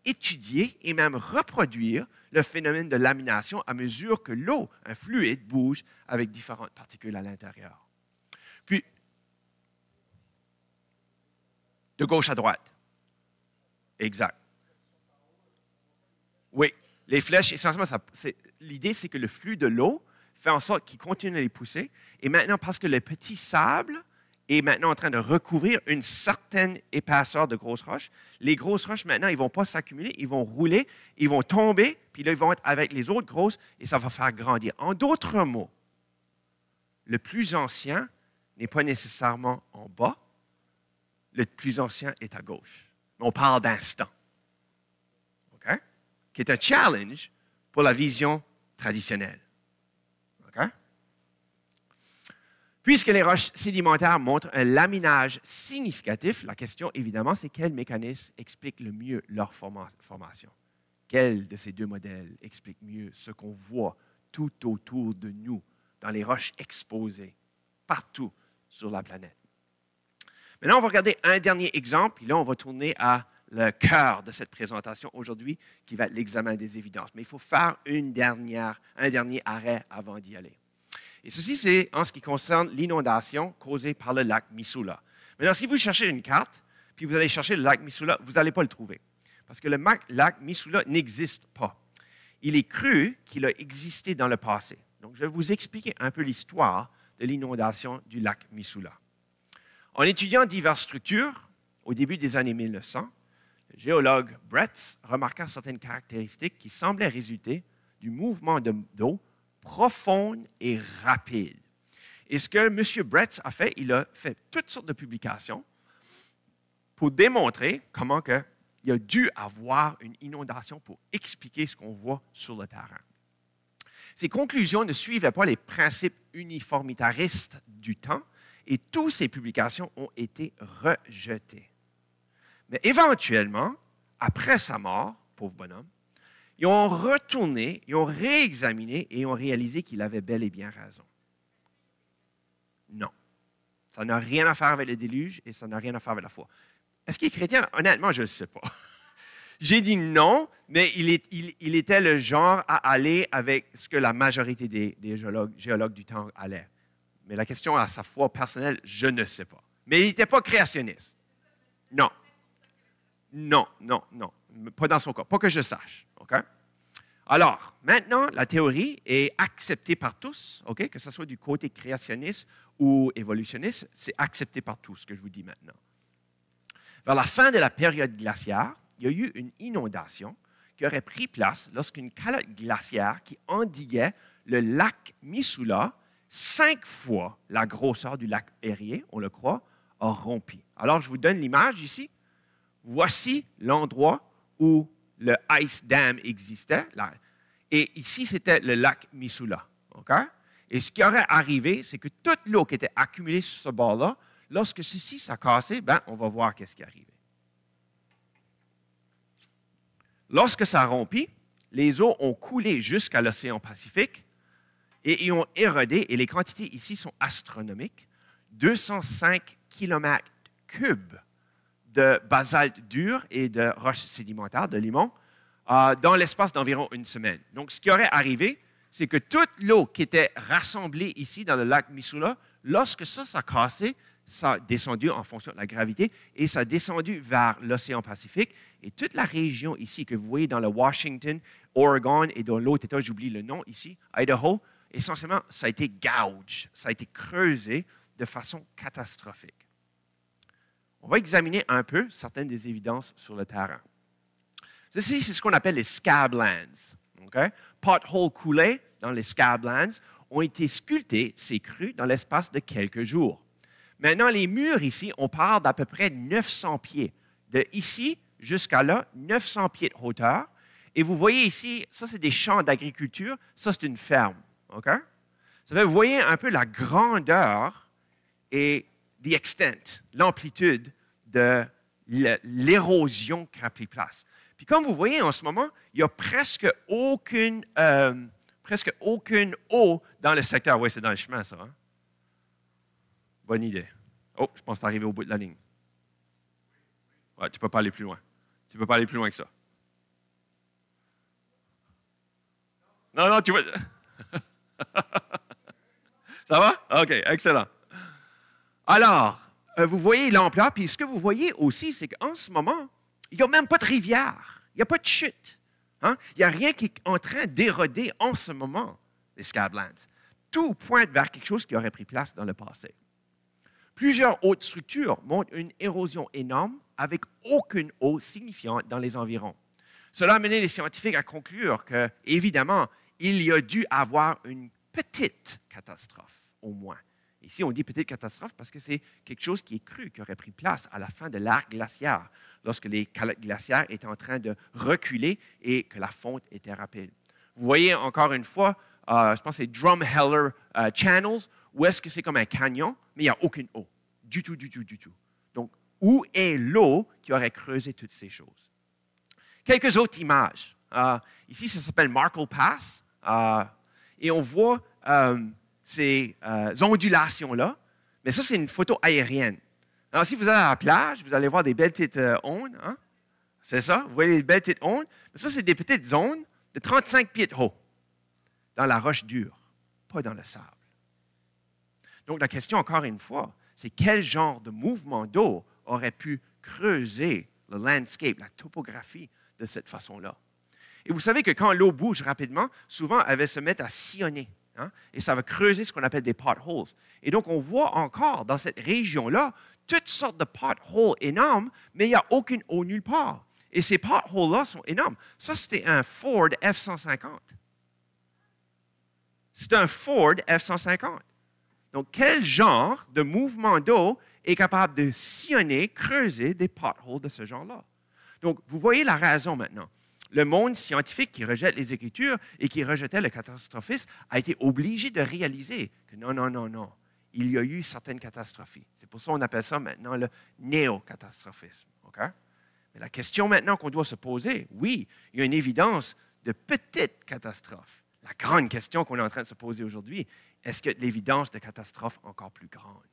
d'étudier et même reproduire le phénomène de lamination à mesure que l'eau, un fluide, bouge avec différentes particules à l'intérieur. Puis, de gauche à droite. Exact. Oui, les flèches, essentiellement, l'idée, c'est que le flux de l'eau fait en sorte qu'il continue à les pousser. Et maintenant, parce que le petit sable est maintenant en train de recouvrir une certaine épaisseur de grosses roches, les grosses roches, maintenant, ils ne vont pas s'accumuler, ils vont rouler, ils vont tomber, puis là, ils vont être avec les autres grosses et ça va faire grandir. En d'autres mots, le plus ancien n'est pas nécessairement en bas, le plus ancien est à gauche. On parle d'instant, OK? Qui est un challenge pour la vision traditionnelle. OK? Puisque les roches sédimentaires montrent un laminage significatif, la question, évidemment, c'est quel mécanisme explique le mieux leur formation? Quel de ces deux modèles explique mieux ce qu'on voit tout autour de nous, dans les roches exposées, partout sur la planète? Maintenant, on va regarder un dernier exemple, puis là, on va tourner à le cœur de cette présentation aujourd'hui, qui va être l'examen des évidences. Mais il faut faire un dernier arrêt avant d'y aller. Et ceci, c'est en ce qui concerne l'inondation causée par le lac Missoula. Maintenant, si vous cherchez une carte, puis vous allez chercher le lac Missoula, vous n'allez pas le trouver. Parce que le lac Missoula n'existe pas. Il est cru qu'il a existé dans le passé. Donc, je vais vous expliquer un peu l'histoire de l'inondation du lac Missoula. En étudiant diverses structures, au début des années 1900, le géologue Bretz remarqua certaines caractéristiques qui semblaient résulter du mouvement d'eau profonde et rapide. Et ce que M. Bretz a fait, il a fait toutes sortes de publications pour démontrer comment il a dû avoir une inondation pour expliquer ce qu'on voit sur le terrain. Ces conclusions ne suivaient pas les principes uniformitaristes du temps et toutes ces publications ont été rejetées. Mais éventuellement, après sa mort, pauvre bonhomme, ils ont retourné, ils ont réexaminé et ont réalisé qu'il avait bel et bien raison. Non. Ça n'a rien à faire avec le déluge et ça n'a rien à faire avec la foi. Est-ce qu'il est chrétien? Honnêtement, je ne sais pas. J'ai dit non, mais il était le genre à aller avec ce que la majorité des géologues du temps allaient. Mais la question à sa foi personnelle, je ne sais pas. Mais il n'était pas créationniste. Non. Non. Pas dans son cas. Pas que je sache. OK? Alors, maintenant, la théorie est acceptée par tous, OK? Que ce soit du côté créationniste ou évolutionniste, c'est accepté par tous, ce que je vous dis maintenant. Vers la fin de la période glaciaire, il y a eu une inondation qui aurait pris place lorsqu'une calotte glaciaire qui endiguait le lac Missoula, 5 fois la grosseur du lac Erie, on le croit, a rompu. Alors, je vous donne l'image ici. Voici l'endroit où le Ice Dam existait. Et ici, c'était le lac Missoula. Okay? Et ce qui aurait arrivé, c'est que toute l'eau qui était accumulée sur ce bord-là, lorsque ceci s'est cassé, on va voir qu'est-ce qui est arrivé. Lorsque ça a rompu, les eaux ont coulé jusqu'à l'océan Pacifique et ils ont érodé, et les quantités ici sont astronomiques, 205 km3 de basalte dur et de roches sédimentaires, de limon, dans l'espace d'environ une semaine. Donc, ce qui aurait arrivé, c'est que toute l'eau qui était rassemblée ici dans le lac Missoula, lorsque ça a cassé, ça a descendu en fonction de la gravité et ça a descendu vers l'océan Pacifique. Et toute la région ici que vous voyez dans le Washington, Oregon et dans l'autre État, j'oublie le nom ici, Idaho, essentiellement, ça a été gouge, ça a été creusé de façon catastrophique. On va examiner un peu certaines des évidences sur le terrain. Ceci, c'est ce qu'on appelle les scablands. Okay? Pothole coulé dans les scablands. ont été sculptés, c'est cru, dans l'espace de quelques jours. Maintenant, les murs ici, on parle d'à peu près 900 pieds. De ici jusqu'à là, 900 pieds de hauteur. Et vous voyez ici, ça, c'est des champs d'agriculture. Ça, c'est une ferme. OK? Ça fait, vous voyez un peu la grandeur et the extent, l'amplitude de l'érosion qui a pris place. Puis comme vous voyez en ce moment, il n'y a presque aucune eau dans le secteur. Oui, c'est dans le chemin, ça. Hein? Bonne idée. Oh, je pense que tu es arrivé au bout de la ligne. Ouais, tu ne peux pas aller plus loin. Tu ne peux pas aller plus loin que ça. Non, tu vas... Ça va? OK, excellent. Alors, vous voyez l'ampleur, puis ce que vous voyez aussi, c'est qu'en ce moment, il n'y a même pas de rivière, il n'y a pas de chute. Hein? Il n'y a rien qui est en train d'éroder en ce moment, les Scablands. Tout pointe vers quelque chose qui aurait pris place dans le passé. Plusieurs autres structures montrent une érosion énorme avec aucune eau signifiante dans les environs. Cela a mené les scientifiques à conclure que, évidemment, il y a dû avoir une petite catastrophe, au moins. Ici, on dit petite catastrophe parce que c'est quelque chose qui est cru, qui aurait pris place à la fin de l'ère glaciaire, lorsque les calottes glaciaires étaient en train de reculer et que la fonte était rapide. Vous voyez encore une fois, je pense que c'est Drumheller Channels, où est-ce que c'est comme un canyon, mais il n'y a aucune eau. Du tout. Donc, où est l'eau qui aurait creusé toutes ces choses? Quelques autres images. Ici, ça s'appelle Markle Pass. Et on voit ces ondulations-là. Mais ça, c'est une photo aérienne. Alors, si vous allez à la plage, vous allez voir des belles petites ondes. Hein? C'est ça? Vous voyez les belles petites ondes? Mais ça, c'est des petites zones de 35 pieds de haut dans la roche dure, pas dans le sable. Donc, la question, encore une fois, c'est quel genre de mouvement d'eau aurait pu creuser le landscape, la topographie de cette façon-là. Et vous savez que quand l'eau bouge rapidement, souvent, elle va se mettre à sillonner. Hein? Et ça va creuser ce qu'on appelle des potholes. Et donc, on voit encore dans cette région-là toutes sortes de potholes énormes, mais il n'y a aucune eau nulle part. Et ces potholes-là sont énormes. Ça, c'était un Ford F-150. C'est un Ford F-150. Donc, quel genre de mouvement d'eau est capable de sillonner, creuser des potholes de ce genre-là? Donc, vous voyez la raison maintenant. Le monde scientifique qui rejette les Écritures et qui rejetait le catastrophisme a été obligé de réaliser que non, il y a eu certaines catastrophes. C'est pour ça qu'on appelle ça maintenant le néo-catastrophisme. Okay? Mais la question maintenant qu'on doit se poser, oui, il y a une évidence de petites catastrophes. La grande question qu'on est en train de se poser aujourd'hui, est-ce qu'il y a l'évidence de catastrophes encore plus grandes?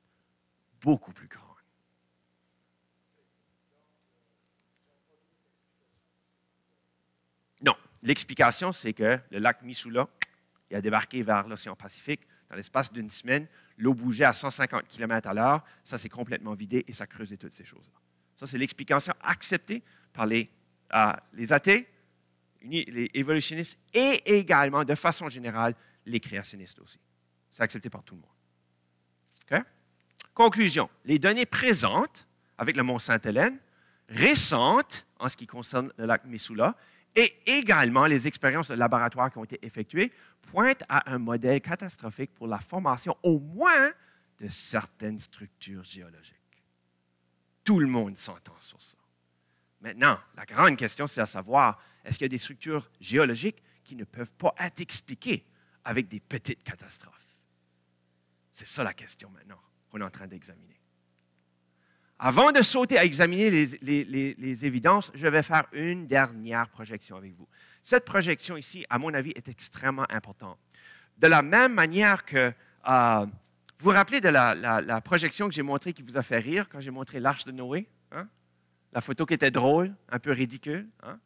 Beaucoup plus grandes. Non. L'explication, c'est que le lac Missoula, il a débarqué vers l'océan Pacifique. Dans l'espace d'une semaine, l'eau bougeait à 150 km/h. Ça s'est complètement vidé et ça a creusé toutes ces choses-là. Ça, c'est l'explication acceptée par les athées, les évolutionnistes et également, de façon générale, les créationnistes aussi. C'est accepté par tout le monde. Okay? Conclusion. Les données présentes avec le mont Sainte-Hélène, récentes en ce qui concerne le lac Missoula, et également les expériences de laboratoire qui ont été effectuées, pointent à un modèle catastrophique pour la formation au moins de certaines structures géologiques. Tout le monde s'entend sur ça. Maintenant, la grande question, c'est à savoir, est-ce qu'il y a des structures géologiques qui ne peuvent pas être expliquées avec des petites catastrophes? C'est ça la question maintenant qu'on est en train d'examiner. Avant de sauter à examiner les évidences, je vais faire une dernière projection avec vous. Cette projection ici, à mon avis, est extrêmement importante. De la même manière que, vous vous rappelez de la projection que j'ai montrée qui vous a fait rire quand j'ai montré l'Arche de Noé? Hein? La photo qui était drôle, un peu ridicule. Hein?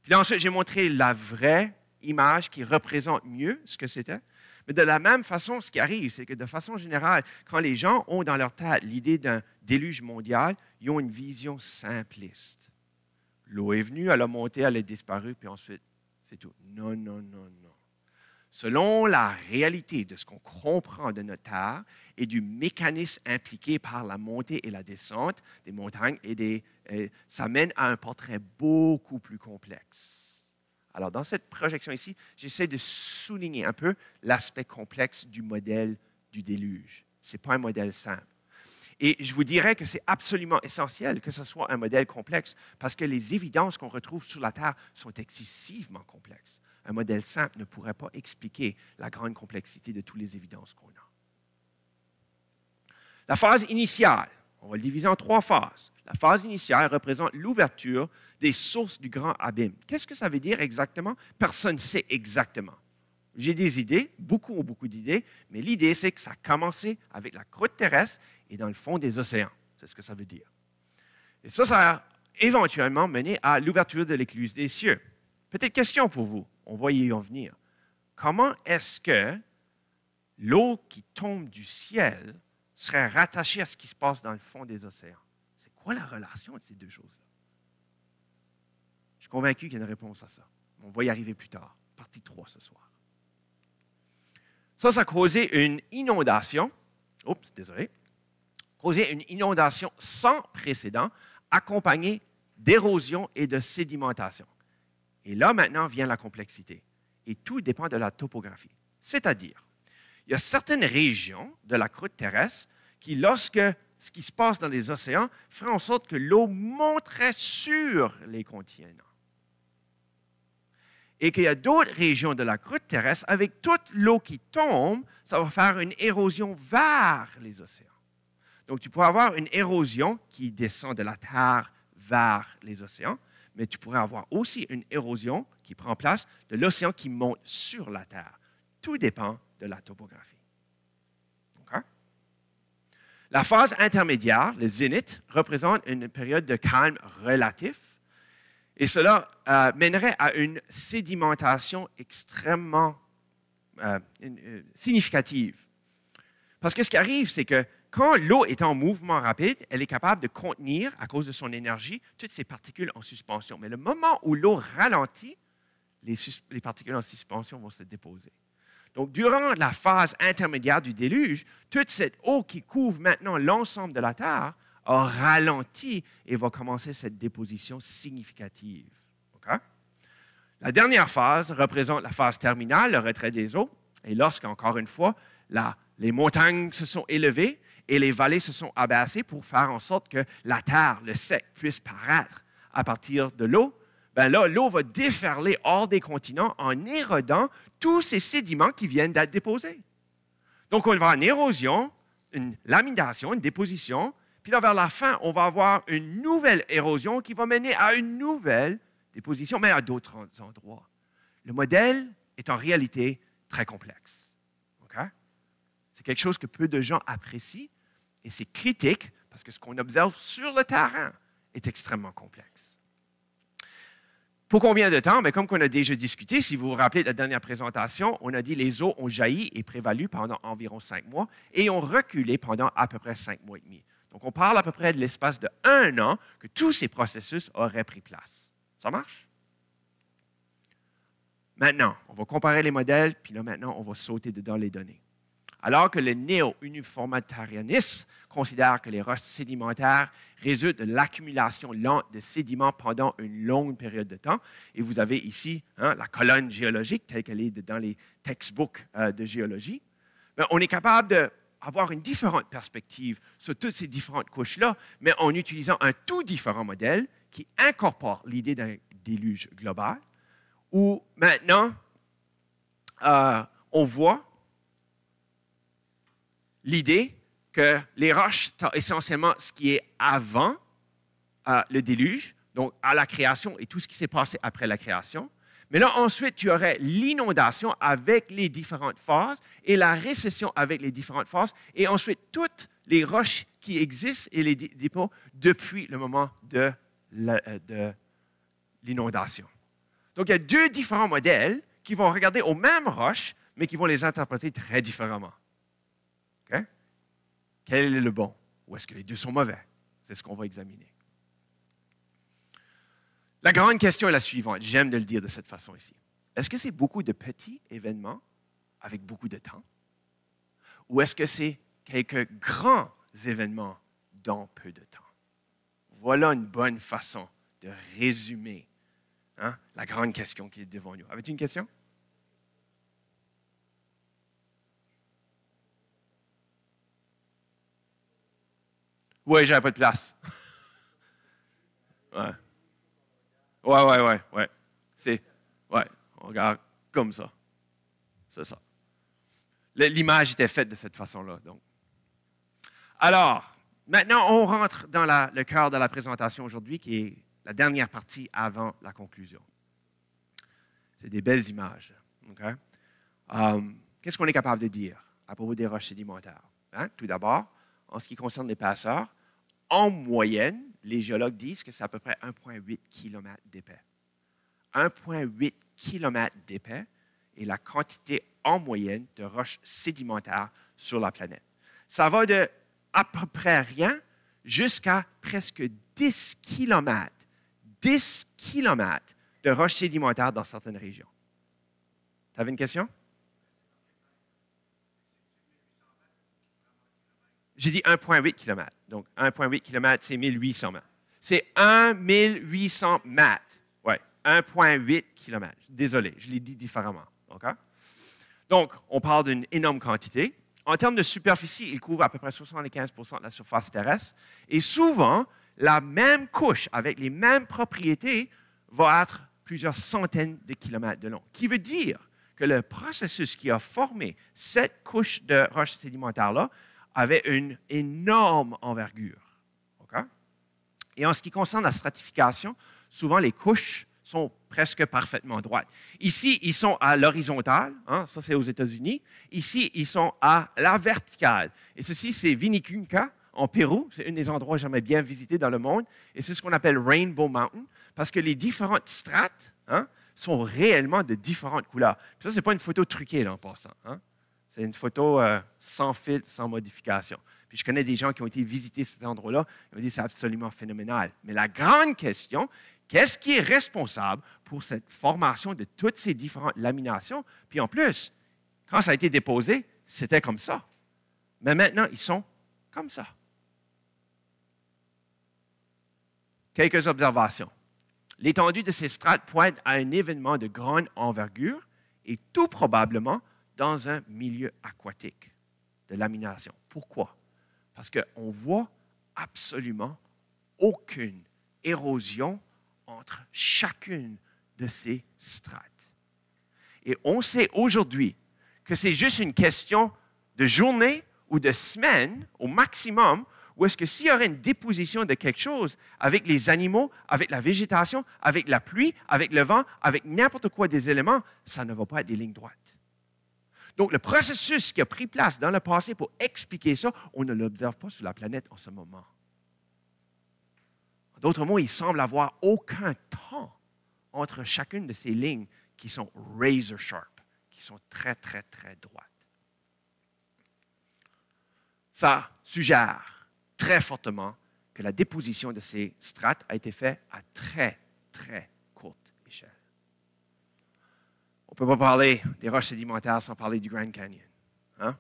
Puis là, ensuite, j'ai montré la vraie image qui représente mieux ce que c'était. Mais de la même façon, ce qui arrive, c'est que de façon générale, quand les gens ont dans leur tête l'idée d'un déluge mondial, ils ont une vision simpliste. L'eau est venue, elle a monté, elle est disparue, puis ensuite, c'est tout. Non. Selon la réalité de ce qu'on comprend de notre Terre et du mécanisme impliqué par la montée et la descente des montagnes, ça mène à un portrait beaucoup plus complexe. Alors, dans cette projection ici, j'essaie de souligner un peu l'aspect complexe du modèle du déluge. Ce n'est pas un modèle simple. Et je vous dirais que c'est absolument essentiel que ce soit un modèle complexe parce que les évidences qu'on retrouve sur la Terre sont excessivement complexes. Un modèle simple ne pourrait pas expliquer la grande complexité de toutes les évidences qu'on a. La phase initiale, on va le diviser en 3 phases. La phase initiale représente l'ouverture des sources du grand abîme. Qu'est-ce que ça veut dire exactement? Personne ne sait exactement. J'ai des idées, beaucoup d'idées, mais l'idée, c'est que ça a commencé avec la croûte terrestre et dans le fond des océans. C'est ce que ça veut dire. Et ça a éventuellement mené à l'ouverture de l'écluse des cieux. Petite question pour vous, on va y en venir. Comment est-ce que l'eau qui tombe du ciel serait rattachée à ce qui se passe dans le fond des océans? C'est quoi la relation de ces deux choses-là? Je suis convaincu qu'il y a une réponse à ça. On va y arriver plus tard. Partie 3 ce soir. Ça a causé une inondation. Oups, désolé. Causé une inondation sans précédent, accompagnée d'érosion et de sédimentation. Et là, maintenant, vient la complexité. Et tout dépend de la topographie. C'est-à-dire, il y a certaines régions de la croûte terrestre qui, lorsque ce qui se passe dans les océans, ferait en sorte que l'eau monterait sur les continents. Et qu'il y a d'autres régions de la croûte terrestre, avec toute l'eau qui tombe, ça va faire une érosion vers les océans. Donc, tu pourrais avoir une érosion qui descend de la Terre vers les océans, mais tu pourrais avoir aussi une érosion qui prend place de l'océan qui monte sur la Terre. Tout dépend de la topographie. Okay? La phase intermédiaire, le zénith, représente une période de calme relatif. Et cela mènerait à une sédimentation extrêmement significative. Parce que ce qui arrive, c'est que quand l'eau est en mouvement rapide, elle est capable de contenir, à cause de son énergie, toutes ces particules en suspension. Mais le moment où l'eau ralentit, les particules en suspension vont se déposer. Donc, durant la phase intermédiaire du déluge, toute cette eau qui couvre maintenant l'ensemble de la Terre a ralenti et va commencer cette déposition significative. Okay? La dernière phase représente la phase terminale, le retrait des eaux. Et lorsqu'encore une fois, les montagnes se sont élevées et les vallées se sont abaissées pour faire en sorte que la terre, le sec, puisse paraître à partir de l'eau, bien là, l'eau va déferler hors des continents en érodant tous ces sédiments qui viennent d'être déposés. Donc, on va avoir une érosion, une lamination, une déposition, puis là, vers la fin, on va avoir une nouvelle érosion qui va mener à une nouvelle déposition, mais à d'autres endroits. Le modèle est en réalité très complexe. Okay? C'est quelque chose que peu de gens apprécient et c'est critique parce que ce qu'on observe sur le terrain est extrêmement complexe. Pour combien de temps? Bien, comme on a déjà discuté, si vous vous rappelez de la dernière présentation, on a dit que les eaux ont jailli et prévalu pendant environ 5 mois et ont reculé pendant à peu près 5 mois et demi. Donc, on parle à peu près de l'espace de 1 an que tous ces processus auraient pris place. Ça marche? Maintenant, on va comparer les modèles, puis là, maintenant, on va sauter dedans les données. Alors que le néo-uniformitarianisme considère que les roches sédimentaires résultent de l'accumulation lente de sédiments pendant une longue période de temps, et vous avez ici la colonne géologique telle qu'elle est dans les textbooks de géologie, bien, on est capable d'avoir une différente perspective sur toutes ces différentes couches-là, mais en utilisant un tout différent modèle qui incorpore l'idée d'un déluge global, où maintenant, on voit l'idée que les roches sont essentiellement ce qui est avant le déluge, donc à la création et tout ce qui s'est passé après la création. Mais là, ensuite, tu aurais l'inondation avec les différentes phases et la récession avec les différentes phases, et ensuite toutes les roches qui existent et les dépôts depuis le moment de l'inondation. Donc, il y a 2 différents modèles qui vont regarder aux mêmes roches, mais qui vont les interpréter très différemment. Okay? Quel est le bon? Ou est-ce que les 2 sont mauvais? C'est ce qu'on va examiner. La grande question est la suivante. J'aime de le dire de cette façon ici. Est-ce que c'est beaucoup de petits événements avec beaucoup de temps? Ou est-ce que c'est quelques grands événements dans peu de temps? Voilà une bonne façon de résumer Hein? La grande question qui est devant nous. Avez-vous une question? Oui, j'avais pas de place. Ouais. Ouais. Ouais, on regarde comme ça. C'est ça. L'image était faite de cette façon-là. Donc. Alors, maintenant, on rentre dans le cœur de la présentation aujourd'hui, qui est la dernière partie avant la conclusion. C'est des belles images. Okay? Qu'est-ce qu'on est capable de dire à propos des roches sédimentaires? Hein? Tout d'abord, en ce qui concerne les passeurs, en moyenne, les géologues disent que c'est à peu près 1,8 km d'épais. 1,8 km d'épais est la quantité en moyenne de roches sédimentaires sur la planète. Ça va de à peu près rien jusqu'à presque 10 km. 10 km de roches sédimentaires dans certaines régions. Tu avais une question? J'ai dit 1,8 km. Donc, 1,8 km, c'est 1800 mètres. C'est 1800 mètres. Oui, 1,8 km. Désolé, je l'ai dit différemment. Okay? Donc, on parle d'une énorme quantité. En termes de superficie, il couvre à peu près 75 de la surface terrestre. Et souvent, la même couche avec les mêmes propriétés va être plusieurs centaines de kilomètres de long. Qui veut dire que le processus qui a formé cette couche de roches sédimentaires-là avait une énorme envergure. Okay? Et en ce qui concerne la stratification, souvent les couches sont presque parfaitement droites. Ici, ils sont à l'horizontale, hein, ça c'est aux États-Unis. Ici, ils sont à la verticale. Et ceci, c'est Vinicunca, en Pérou. C'est un des endroits que j'aimerais bien visiter dans le monde. Et c'est ce qu'on appelle Rainbow Mountain, parce que les différentes strates sont réellement de différentes couleurs. Puis ça, ce n'est pas une photo truquée, là, en passant. Hein? C'est une photo sans filtre, sans modification. Puis je connais des gens qui ont été visiter cet endroit-là. Ils m'ont dit que c'est absolument phénoménal. Mais la grande question, qu'est-ce qui est responsable pour cette formation de toutes ces différentes laminations? Puis en plus, quand ça a été déposé, c'était comme ça. Mais maintenant, ils sont comme ça. Quelques observations. L'étendue de ces strates pointe à un événement de grande envergure et tout probablement dans un milieu aquatique de lamination. Pourquoi? Parce qu'on voit absolument aucune érosion entre chacune de ces strates. Et on sait aujourd'hui que c'est juste une question de journée ou de semaine au maximum, où est-ce que s'il y aurait une déposition de quelque chose avec les animaux, avec la végétation, avec la pluie, avec le vent, avec n'importe quoi des éléments, ça ne va pas être des lignes droites. Donc, le processus qui a pris place dans le passé pour expliquer ça, on ne l'observe pas sur la planète en ce moment. D'autres mots, il semble avoir aucun temps entre chacune de ces lignes qui sont razor sharp, qui sont très, très, très droites. Ça suggère très fortement que la déposition de ces strates a été faite à très, très courte échelle. On ne peut pas parler des roches sédimentaires sans parler du Grand Canyon. Hein?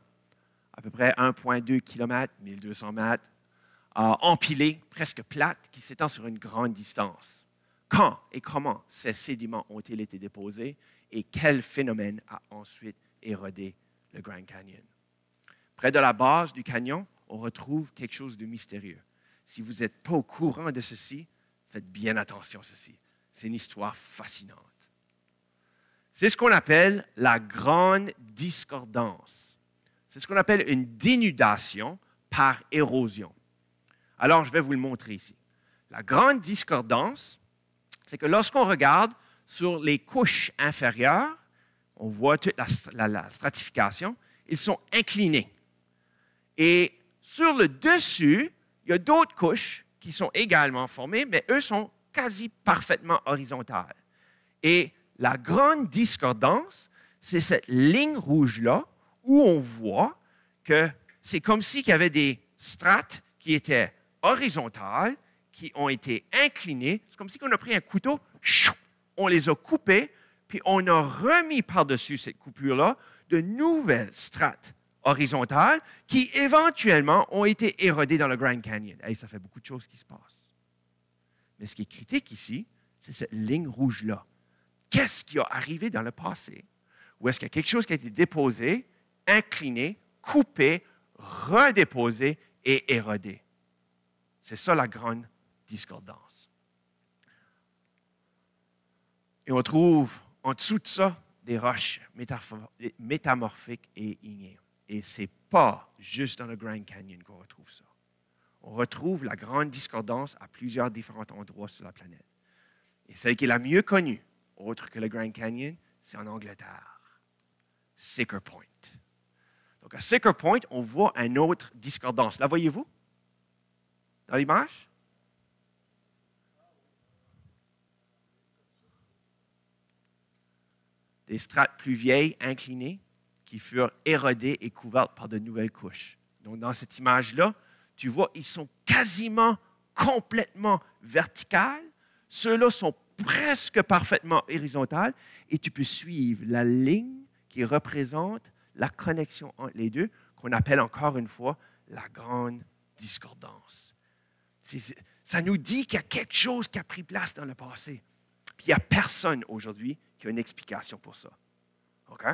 À peu près 1,2 km, 1200 mètres, empilées, presque plates, qui s'étend sur une grande distance. Quand et comment ces sédiments ont-ils été déposés et quel phénomène a ensuite érodé le Grand Canyon? Près de la base du canyon, on retrouve quelque chose de mystérieux. Si vous n'êtes pas au courant de ceci, faites bien attention à ceci. C'est une histoire fascinante. C'est ce qu'on appelle la grande discordance. C'est ce qu'on appelle une dénudation par érosion. Alors, je vais vous le montrer ici. La grande discordance, c'est que lorsqu'on regarde sur les couches inférieures, on voit toute la stratification, ils sont inclinés. Et sur le dessus, il y a d'autres couches qui sont également formées, mais eux sont quasi parfaitement horizontales. Et la grande discordance, c'est cette ligne rouge-là où on voit que c'est comme s'il y avait des strates qui étaient horizontales, qui ont été inclinées. C'est comme si on a pris un couteau, on les a coupées, puis on a remis par-dessus cette coupure-là de nouvelles strates horizontales qui éventuellement ont été érodées dans le Grand Canyon. Hey, ça fait beaucoup de choses qui se passent. Mais ce qui est critique ici, c'est cette ligne rouge-là. Qu'est-ce qui a arrivé dans le passé? Ou est-ce qu'il y a quelque chose qui a été déposé, incliné, coupé, redéposé et érodé? C'est ça la grande discordance. Et on trouve en dessous de ça des roches métamorphiques et ignées. Et ce n'est pas juste dans le Grand Canyon qu'on retrouve ça. On retrouve la grande discordance à plusieurs différents endroits sur la planète. Et celle qui est la mieux connue, autre que le Grand Canyon, c'est en Angleterre. Siccar Point. Donc, à Siccar Point, on voit une autre discordance. La voyez-vous? Dans l'image? Des strates plus vieilles, inclinées, qui furent érodées et couvertes par de nouvelles couches. Donc, dans cette image-là, tu vois, ils sont quasiment complètement verticales. Ceux-là sont presque parfaitement horizontales et tu peux suivre la ligne qui représente la connexion entre les deux, qu'on appelle encore une fois la grande discordance. Ça nous dit qu'il y a quelque chose qui a pris place dans le passé. Puis il n'y a personne aujourd'hui qui a une explication pour ça. OK?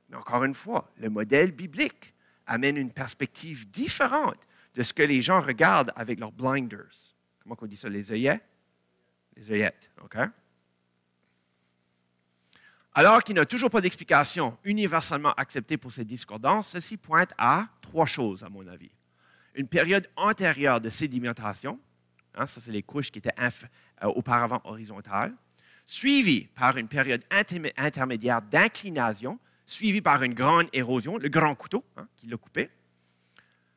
Mais encore une fois, le modèle biblique amène une perspective différente de ce que les gens regardent avec leurs blinders. Comment on dit ça? Les œillets? Les œillettes. OK? Alors qu'il n'y a toujours pas d'explication universellement acceptée pour ces discordances, ceci pointe à trois choses, à mon avis. Une période antérieure de sédimentation, hein, ça c'est les couches qui étaient auparavant horizontales, suivie par une période intermédiaire d'inclination, suivie par une grande érosion, le grand couteau hein, qui l'a coupé,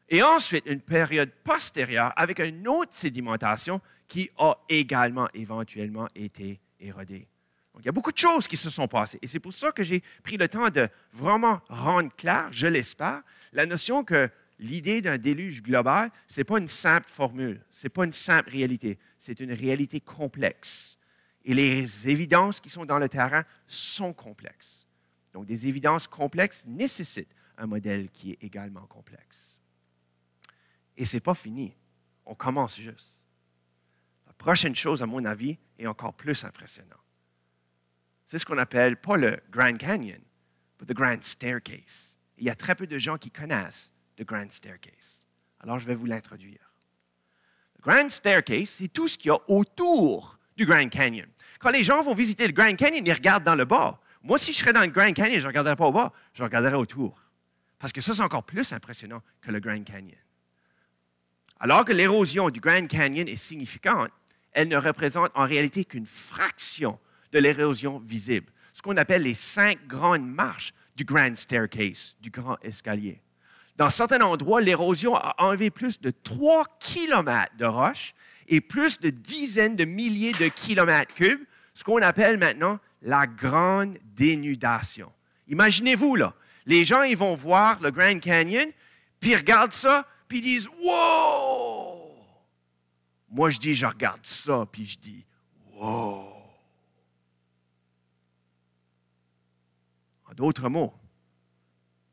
et ensuite une période postérieure avec une autre sédimentation qui a également éventuellement été érodée. Donc, il y a beaucoup de choses qui se sont passées. Et c'est pour ça que j'ai pris le temps de vraiment rendre clair, je l'espère, la notion que l'idée d'un déluge global, ce n'est pas une simple formule, ce n'est pas une simple réalité, c'est une réalité complexe. Et les évidences qui sont dans le terrain sont complexes. Donc, des évidences complexes nécessitent un modèle qui est également complexe. Et ce n'est pas fini. On commence juste. La prochaine chose, à mon avis, est encore plus impressionnante. C'est ce qu'on appelle, pas le Grand Canyon, mais the Grand Staircase. Il y a très peu de gens qui connaissent the Grand Staircase. Alors, je vais vous l'introduire. Le Grand Staircase, c'est tout ce qu'il y a autour du Grand Canyon. Quand les gens vont visiter le Grand Canyon, ils regardent dans le bas. Moi, si je serais dans le Grand Canyon, je ne regarderais pas au bas, je regarderais autour. Parce que ça, c'est encore plus impressionnant que le Grand Canyon. Alors que l'érosion du Grand Canyon est significante, elle ne représente en réalité qu'une fraction de l'érosion visible, ce qu'on appelle les 5 grandes marches du Grand Staircase, du grand escalier. Dans certains endroits, l'érosion a enlevé plus de 3 kilomètres de roches et plus de dizaines de milliers de kilomètres cubes, ce qu'on appelle maintenant la grande dénudation. Imaginez-vous, là, les gens ils vont voir le Grand Canyon, puis ils regardent ça, puis ils disent « Wow! » Moi, je dis, je regarde ça, puis je dis « Wow! » En d'autres mots,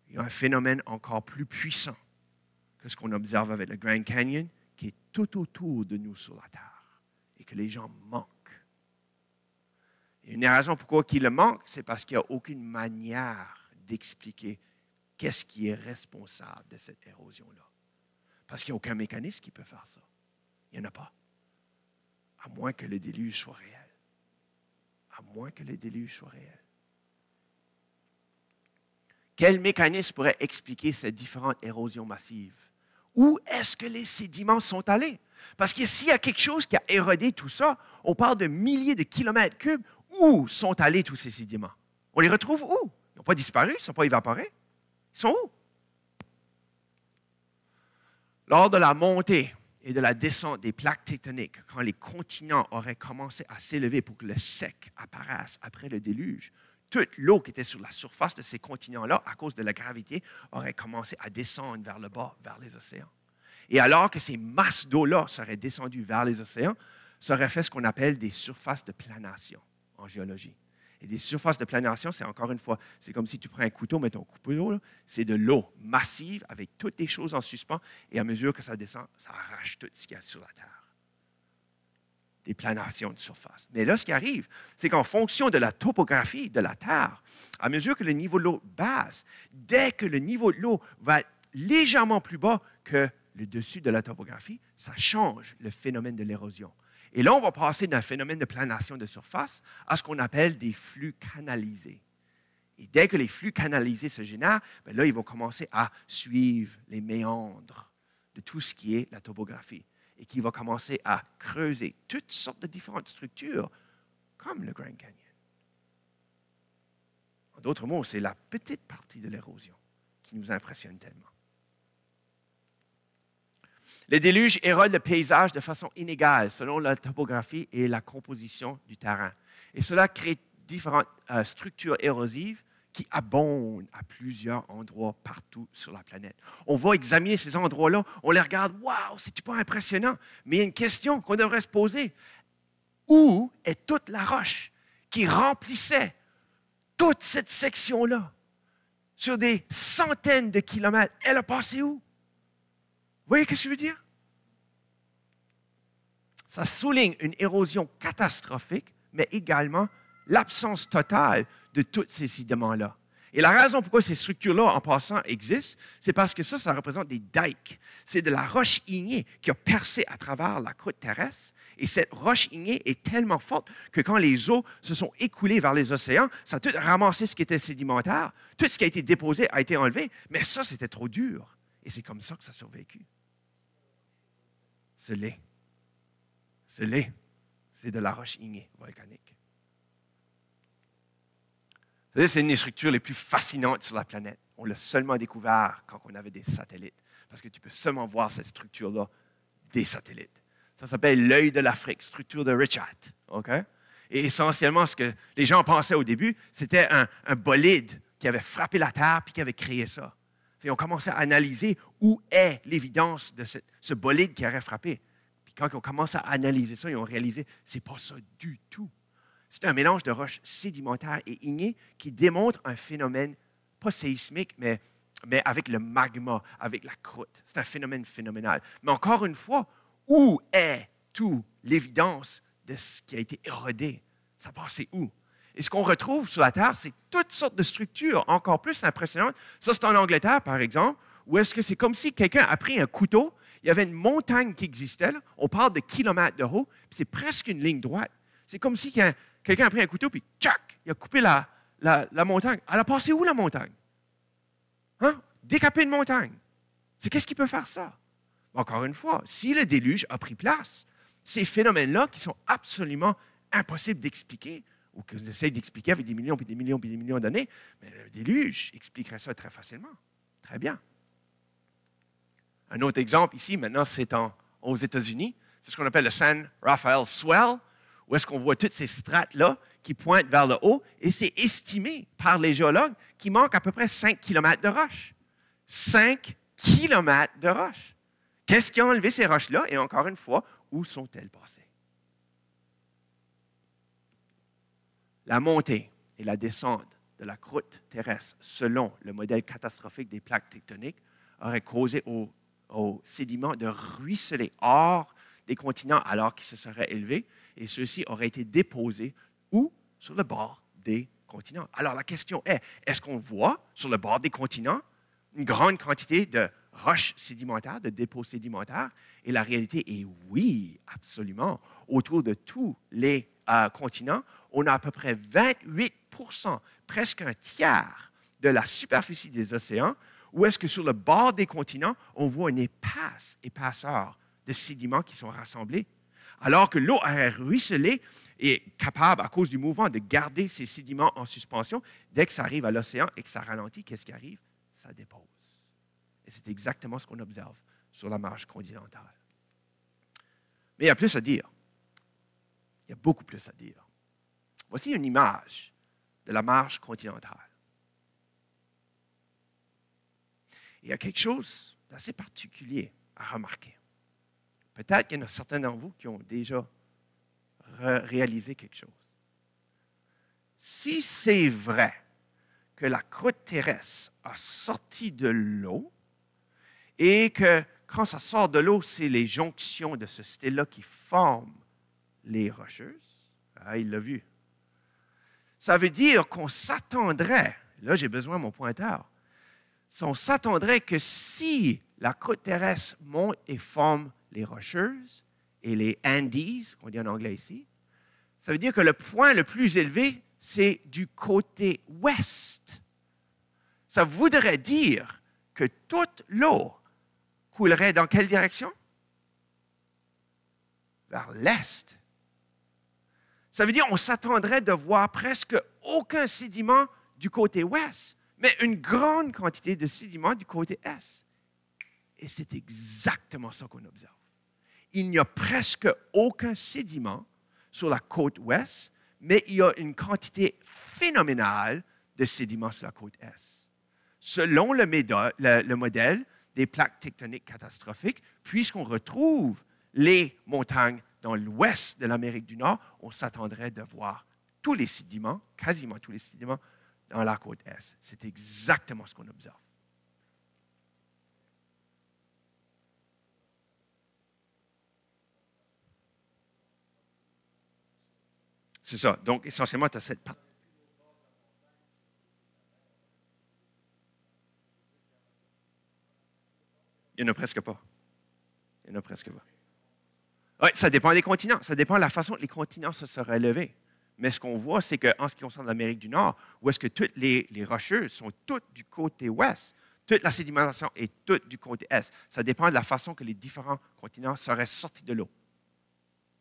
il y a un phénomène encore plus puissant que ce qu'on observe avec le Grand Canyon, qui est tout autour de nous sur la Terre et que les gens manquent. Et une des raisons pourquoi ils le manquent, c'est parce qu'il n'y a aucune manière d'expliquer qu'est-ce qui est responsable de cette érosion-là. Parce qu'il n'y a aucun mécanisme qui peut faire ça. Il n'y en a pas. À moins que le déluge soit réel. À moins que le déluge soit réel. Quel mécanisme pourrait expliquer ces différentes érosions massives? Où est-ce que les sédiments sont allés? Parce que s'il y a quelque chose qui a érodé tout ça, on parle de milliers de kilomètres cubes. Où sont allés tous ces sédiments? On les retrouve où? Ils n'ont pas disparu, ils ne sont pas évaporés. Ils sont où? Lors de la montée et de la descente des plaques tectoniques, quand les continents auraient commencé à s'élever pour que le sec apparaisse après le déluge, toute l'eau qui était sur la surface de ces continents-là, à cause de la gravité, aurait commencé à descendre vers le bas, vers les océans. Et alors que ces masses d'eau-là seraient descendues vers les océans, ça aurait fait ce qu'on appelle des surfaces de planation en géologie. Et des surfaces de planation, c'est encore une fois, c'est comme si tu prends un couteau, mets ton couteau, c'est de l'eau massive avec toutes les choses en suspens, et à mesure que ça descend, ça arrache tout ce qu'il y a sur la Terre. des planations de surface. Mais là, ce qui arrive, c'est qu'en fonction de la topographie de la Terre, à mesure que le niveau de l'eau baisse, dès que le niveau de l'eau va être légèrement plus bas que le dessus de la topographie, ça change le phénomène de l'érosion. Et là, on va passer d'un phénomène de planation de surface à ce qu'on appelle des flux canalisés. Et dès que les flux canalisés se génèrent, bien là, ils vont commencer à suivre les méandres de tout ce qui est la topographie et qui va commencer à creuser toutes sortes de différentes structures, comme le Grand Canyon. En d'autres mots, c'est la petite partie de l'érosion qui nous impressionne tellement. Les déluges érodent le paysage de façon inégale selon la topographie et la composition du terrain. Et cela crée différentes structures érosives qui abondent à plusieurs endroits partout sur la planète. On va examiner ces endroits-là, on les regarde, waouh, c'est pas impressionnant. Mais il y a une question qu'on devrait se poser. Où est toute la roche qui remplissait toute cette section-là sur des centaines de kilomètres? Elle a passé où? Vous voyez ce que je veux dire? Ça souligne une érosion catastrophique, mais également l'absence totale de tous ces sédiments-là. Et la raison pourquoi ces structures-là, en passant, existent, c'est parce que ça représente des dikes. C'est de la roche ignée qui a percé à travers la croûte terrestre. Et cette roche ignée est tellement forte que quand les eaux se sont écoulées vers les océans, ça a tout ramassé ce qui était sédimentaire. Tout ce qui a été déposé a été enlevé. Mais ça, c'était trop dur. Et c'est comme ça que ça a survécu. C'est laid. C'est laid. C'est de la roche ignée volcanique. Vous savez, c'est une des structures les plus fascinantes sur la planète. On l'a seulement découvert quand on avait des satellites. Parce que tu peux seulement voir cette structure-là des satellites. Ça s'appelle l'œil de l'Afrique, structure de Richat. Okay? Et essentiellement, ce que les gens pensaient au début, c'était un bolide qui avait frappé la Terre puis qui avait créé ça. Ils ont commencé à analyser où est l'évidence de ce bolide qui aurait frappé. Puis quand ils ont commencé à analyser ça, ils ont réalisé que ce n'est pas ça du tout. C'est un mélange de roches sédimentaires et ignées qui démontre un phénomène, pas séismique, mais avec le magma, avec la croûte. C'est un phénomène phénoménal. Mais encore une fois, où est toute l'évidence de ce qui a été érodé? Ça passait où? Et ce qu'on retrouve sur la Terre, c'est toutes sortes de structures encore plus impressionnantes. Ça, c'est en Angleterre, par exemple, où est-ce que c'est comme si quelqu'un a pris un couteau, il y avait une montagne qui existait, là, on parle de kilomètres de haut, puis c'est presque une ligne droite. C'est comme si quelqu'un a pris un couteau, puis tchac, il a coupé la montagne. Elle a passé où, la montagne? Hein? Décaper une montagne. C'est qu'est-ce qui peut faire ça? Encore une fois, si le déluge a pris place, ces phénomènes-là qui sont absolument impossibles d'expliquer, ou que vous essayez d'expliquer avec des millions, puis des millions, puis des millions d'années, mais le déluge expliquerait ça très facilement. Très bien. Un autre exemple ici, maintenant, c'est aux États-Unis. C'est ce qu'on appelle le San Rafael Swell, où est-ce qu'on voit toutes ces strates-là qui pointent vers le haut, et c'est estimé par les géologues qu'il manque à peu près 5 km de roches. 5 km de roches. Qu'est-ce qui a enlevé ces roches-là? Et encore une fois, où sont-elles passées? La montée et la descente de la croûte terrestre, selon le modèle catastrophique des plaques tectoniques, auraient causé aux sédiments de ruisseler hors des continents alors qu'ils se seraient élevés, et ceux-ci auraient été déposés où? Sur le bord des continents. Alors la question est-ce qu'on voit sur le bord des continents une grande quantité de roches sédimentaires, de dépôts sédimentaires? Et la réalité est oui, absolument. Autour de tous les continents, on a à peu près 28%, presque un tiers de la superficie des océans, où est-ce que sur le bord des continents, on voit une épaisseur de sédiments qui sont rassemblés, alors que l'eau a ruisselé est capable, à cause du mouvement, de garder ces sédiments en suspension. Dès que ça arrive à l'océan et que ça ralentit, qu'est-ce qui arrive? Ça dépose. Et c'est exactement ce qu'on observe sur la marge continentale. Mais il y a plus à dire. Il y a beaucoup plus à dire. Voici une image de la marge continentale. Il y a quelque chose d'assez particulier à remarquer. Peut-être qu'il y en a certains d'entre vous qui ont déjà réalisé quelque chose. Si c'est vrai que la croûte terrestre a sorti de l'eau et que quand ça sort de l'eau, c'est les jonctions de ce style-là qui forment les rocheuses. Ah, il l'a vu. Ça veut dire qu'on s'attendrait, là j'ai besoin de mon pointeur, on s'attendrait que si la croûte terrestre monte et forme les rocheuses et les Andes, qu'on dit en anglais ici, ça veut dire que le point le plus élevé, c'est du côté ouest. Ça voudrait dire que toute l'eau coulerait dans quelle direction? Vers l'est. Ça veut dire qu'on s'attendrait de voir presque aucun sédiment du côté ouest, mais une grande quantité de sédiments du côté est. Et c'est exactement ça qu'on observe. Il n'y a presque aucun sédiment sur la côte ouest, mais il y a une quantité phénoménale de sédiments sur la côte est. Selon le modèle des plaques tectoniques catastrophiques, puisqu'on retrouve les montagnes dans l'ouest de l'Amérique du Nord, on s'attendrait de voir tous les sédiments, quasiment tous les sédiments, dans la côte est. C'est exactement ce qu'on observe. C'est ça. Donc, essentiellement, tu as cette partie. Il n'y en a presque pas. Il n'y en a presque pas. Oui, ça dépend des continents. Ça dépend de la façon dont les continents se seraient levés. Mais ce qu'on voit, c'est qu'en ce qui concerne l'Amérique du Nord, où est-ce que toutes les rocheuses sont toutes du côté ouest, toute la sédimentation est toute du côté est. Ça dépend de la façon que les différents continents seraient sortis de l'eau.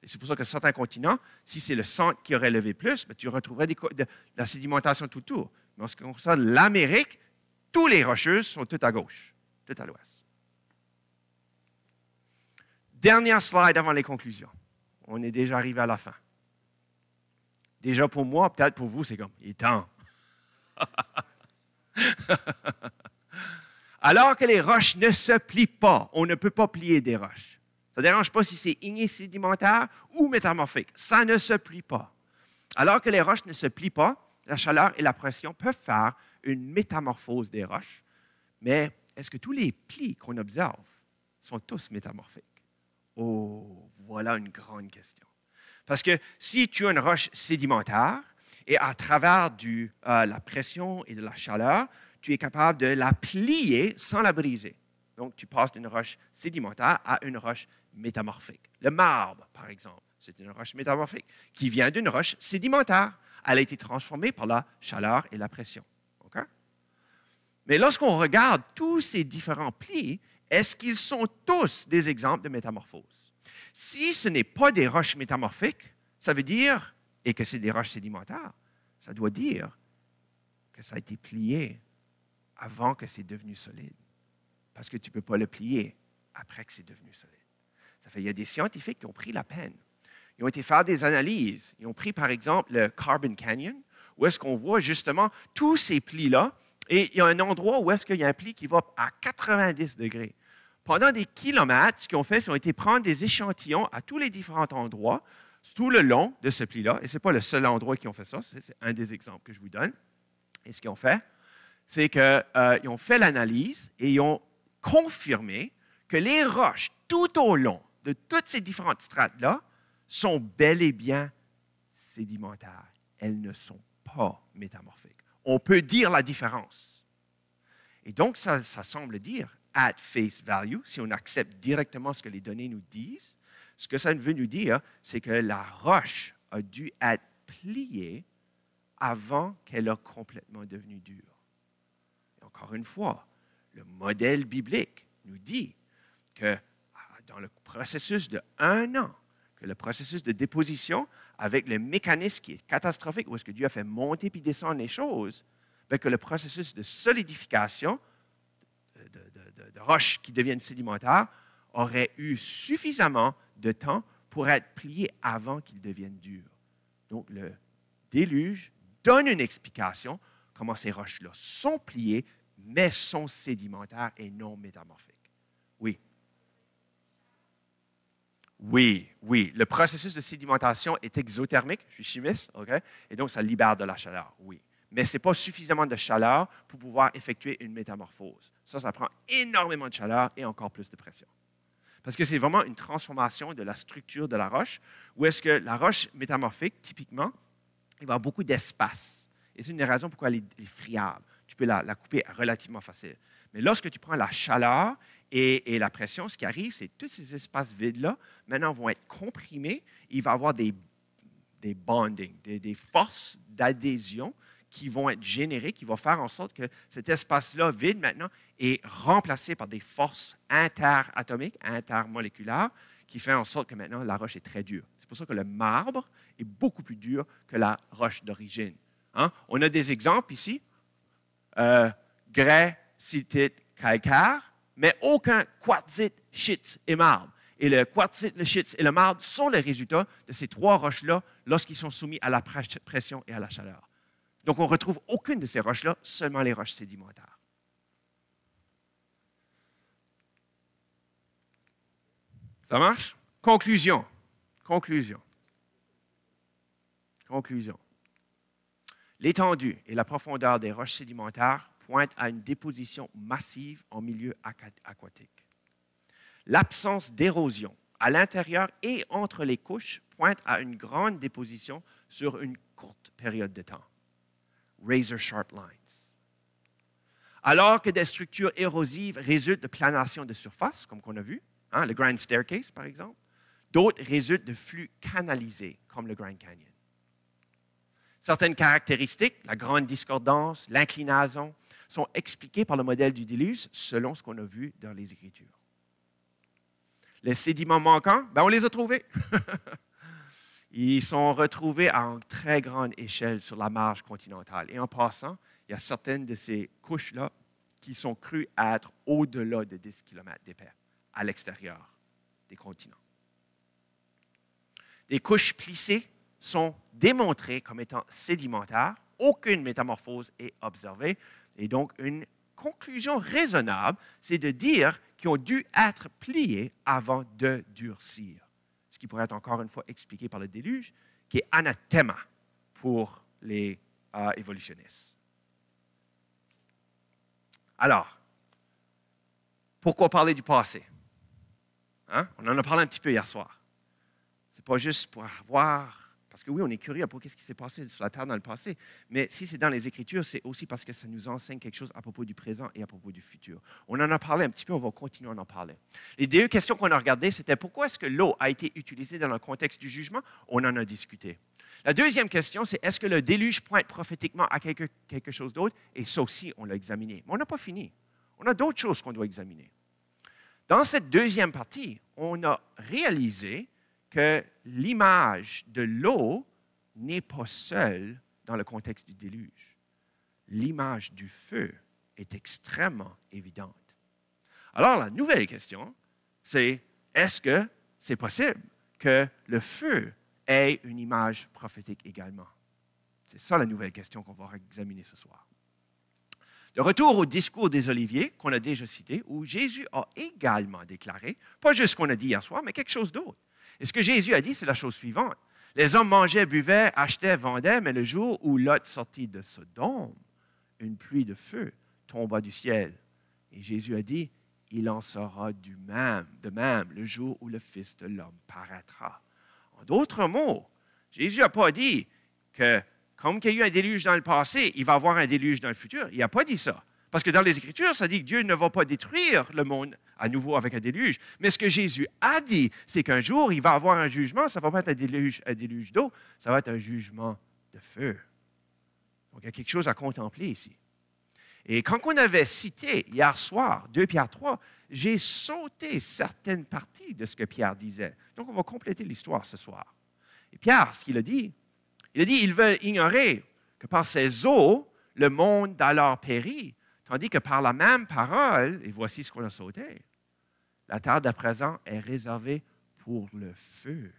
Et c'est pour ça que certains continents, si c'est le centre qui aurait levé plus, bien, tu retrouverais de la sédimentation tout autour. Mais en ce qui concerne l'Amérique, toutes les rocheuses sont toutes à gauche, toutes à l'ouest. Dernière slide avant les conclusions. On est déjà arrivé à la fin. Déjà pour moi, peut-être pour vous, c'est comme, il est temps. Alors que les roches ne se plient pas, on ne peut pas plier des roches. Ça ne dérange pas si c'est igné sédimentaire ou métamorphique. Ça ne se plie pas. Alors que les roches ne se plient pas, la chaleur et la pression peuvent faire une métamorphose des roches. Mais est-ce que tous les plis qu'on observe sont tous métamorphiques? Oh, voilà une grande question. Parce que si tu as une roche sédimentaire et à travers la pression et de la chaleur, tu es capable de la plier sans la briser. Donc, tu passes d'une roche sédimentaire à une roche métamorphique. Le marbre, par exemple, c'est une roche métamorphique qui vient d'une roche sédimentaire. Elle a été transformée par la chaleur et la pression. Okay? Mais lorsqu'on regarde tous ces différents plis, est-ce qu'ils sont tous des exemples de métamorphose? Si ce n'est pas des roches métamorphiques, ça veut dire, et que c'est des roches sédimentaires, ça doit dire que ça a été plié avant que c'est devenu solide. Parce que tu ne peux pas le plier après que c'est devenu solide. Ça fait, il y a des scientifiques qui ont pris la peine. Ils ont été faire des analyses. Ils ont pris, par exemple, le Carbon Canyon, où est-ce qu'on voit justement tous ces plis-là, et il y a un endroit où est-ce qu'il y a un pli qui va à 90 degrés. Pendant des kilomètres, ce qu'ils ont fait, c'est qu'ils ont été prendre des échantillons à tous les différents endroits, tout le long de ce pli-là. Et ce n'est pas le seul endroit qui ont fait ça, c'est un des exemples que je vous donne. Et ce qu'ils ont fait, c'est qu'ils ont fait l'analyse et ils ont confirmé que les roches tout au long de toutes ces différentes strates-là sont bel et bien sédimentaires. Elles ne sont pas métamorphiques. On peut dire la différence. Et donc, ça semble dire, at face value, si on accepte directement ce que les données nous disent, ce que ça veut nous dire, c'est que la roche a dû être pliée avant qu'elle a complètement devenu dure. Et encore une fois, le modèle biblique nous dit que dans le processus de 1 an, que le processus de déposition, avec le mécanisme qui est catastrophique, où est-ce que Dieu a fait monter puis descendre les choses, bien que le processus de solidification de roches qui deviennent sédimentaires aurait eu suffisamment de temps pour être plié avant qu'ils deviennent durs. Donc, le déluge donne une explication comment ces roches-là sont pliées, mais sont sédimentaires et non métamorphiques. Oui. Oui, oui. Le processus de sédimentation est exothermique. Je suis chimiste, OK? Et donc, ça libère de la chaleur, oui. Mais ce n'est pas suffisamment de chaleur pour pouvoir effectuer une métamorphose. Ça prend énormément de chaleur et encore plus de pression. Parce que c'est vraiment une transformation de la structure de la roche, où est-ce que la roche métamorphique, typiquement, il va avoir beaucoup d'espace. Et c'est une des raisons pourquoi elle est friable. Tu peux la couper relativement facile. Mais lorsque tu prends la chaleur et la pression, ce qui arrive, c'est que tous ces espaces vides-là, maintenant, vont être comprimés. Il va y avoir des bonding, des forces d'adhésion qui vont être générées, qui vont faire en sorte que cet espace-là vide, maintenant, est remplacé par des forces interatomiques, intermoléculaires, qui font en sorte que maintenant, la roche est très dure. C'est pour ça que le marbre est beaucoup plus dur que la roche d'origine. Hein? On a des exemples ici. Grès, siltite, calcaire, mais aucun quartzite, schiste et marbre. Et le quartzite, le schiste et le marbre sont les résultats de ces trois roches-là lorsqu'ils sont soumis à la pression et à la chaleur. Donc, on ne retrouve aucune de ces roches-là, seulement les roches sédimentaires. Ça marche? Conclusion. L'étendue et la profondeur des roches sédimentaires pointent à une déposition massive en milieu aquatique. L'absence d'érosion à l'intérieur et entre les couches pointe à une grande déposition sur une courte période de temps. Razor sharp lines. Alors que des structures érosives résultent de planation de surface, comme qu'on a vu, hein, le Grand Staircase par exemple, d'autres résultent de flux canalisés, comme le Grand Canyon. Certaines caractéristiques, la grande discordance, l'inclinaison, sont expliquées par le modèle du déluge selon ce qu'on a vu dans les Écritures. Les sédiments manquants, on les a trouvés. Ils sont retrouvés à une très grande échelle sur la marge continentale. Et en passant, il y a certaines de ces couches-là qui sont crues à être au-delà de 10 km d'épais, à l'extérieur des continents. Des couches plissées sont démontrées comme étant sédimentaires. Aucune métamorphose est observée. Et donc, une conclusion raisonnable, c'est de dire qu'ils ont dû être pliés avant de durcir. Ce qui pourrait être encore une fois expliqué par le déluge, qui est anathème pour les évolutionnistes. Alors, pourquoi parler du passé? Hein? On en a parlé un petit peu hier soir. Ce n'est pas juste pour voir, parce que oui, on est curieux pour ce qui s'est passé sur la Terre dans le passé, mais si c'est dans les Écritures, c'est aussi parce que ça nous enseigne quelque chose à propos du présent et à propos du futur. On en a parlé un petit peu, on va continuer à en parler. Les deux questions qu'on a regardées, c'était pourquoi est-ce que l'eau a été utilisée dans le contexte du jugement? On en a discuté. La deuxième question, c'est est-ce que le déluge pointe prophétiquement à quelque chose d'autre? Et ça aussi, on l'a examiné. Mais on n'a pas fini. On a d'autres choses qu'on doit examiner. Dans cette deuxième partie, on a réalisé que l'image de l'eau n'est pas seule dans le contexte du déluge. L'image du feu est extrêmement évidente. Alors, la nouvelle question, c'est est-ce que c'est possible que le feu ait une image prophétique également? C'est ça la nouvelle question qu'on va examiner ce soir. De retour au discours des Oliviers qu'on a déjà cité, où Jésus a également déclaré, pas juste ce qu'on a dit hier soir, mais quelque chose d'autre. Et ce que Jésus a dit, c'est la chose suivante. Les hommes mangeaient, buvaient, achetaient, vendaient, mais le jour où Lot sortit de Sodome, une pluie de feu tomba du ciel. Et Jésus a dit, il en sera de même le jour où le Fils de l'homme paraîtra. En d'autres mots, Jésus n'a pas dit que, comme il y a eu un déluge dans le passé, il va y avoir un déluge dans le futur. Il n'a pas dit ça. Parce que dans les Écritures, ça dit que Dieu ne va pas détruire le monde à nouveau avec un déluge. Mais ce que Jésus a dit, c'est qu'un jour, il va y avoir un jugement. Ça ne va pas être un déluge d'eau, ça va être un jugement de feu. Donc, il y a quelque chose à contempler ici. Et quand on avait cité hier soir 2 Pierre 3, j'ai sauté certaines parties de ce que Pierre disait. Donc, on va compléter l'histoire ce soir. Et Pierre, ce qu'il a dit, ils veulent ignorer que par ces eaux, le monde d'alors périt, tandis que par la même parole, et voici ce qu'on a sauté, la terre d'à présent est réservée pour le feu,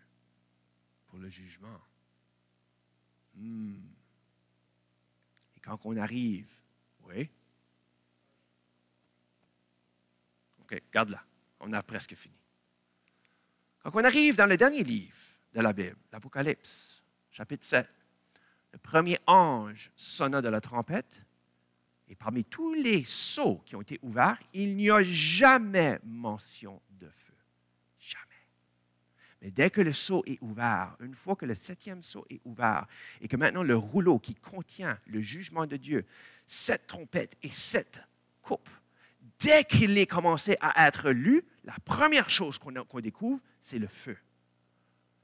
pour le jugement. Et quand on arrive, oui? OK, garde là, on a presque fini. Quand on arrive dans le dernier livre de la Bible, l'Apocalypse, chapitre 7, le premier ange sonna de la trompette, et parmi tous les sceaux qui ont été ouverts, il n'y a jamais mention de feu. Mais dès que le seau est ouvert, une fois que le 7e seau est ouvert, et que maintenant le rouleau qui contient le jugement de Dieu, 7 trompettes et 7 coupes, dès qu'il est commencé à être lu, la première chose qu'on découvre, c'est le feu.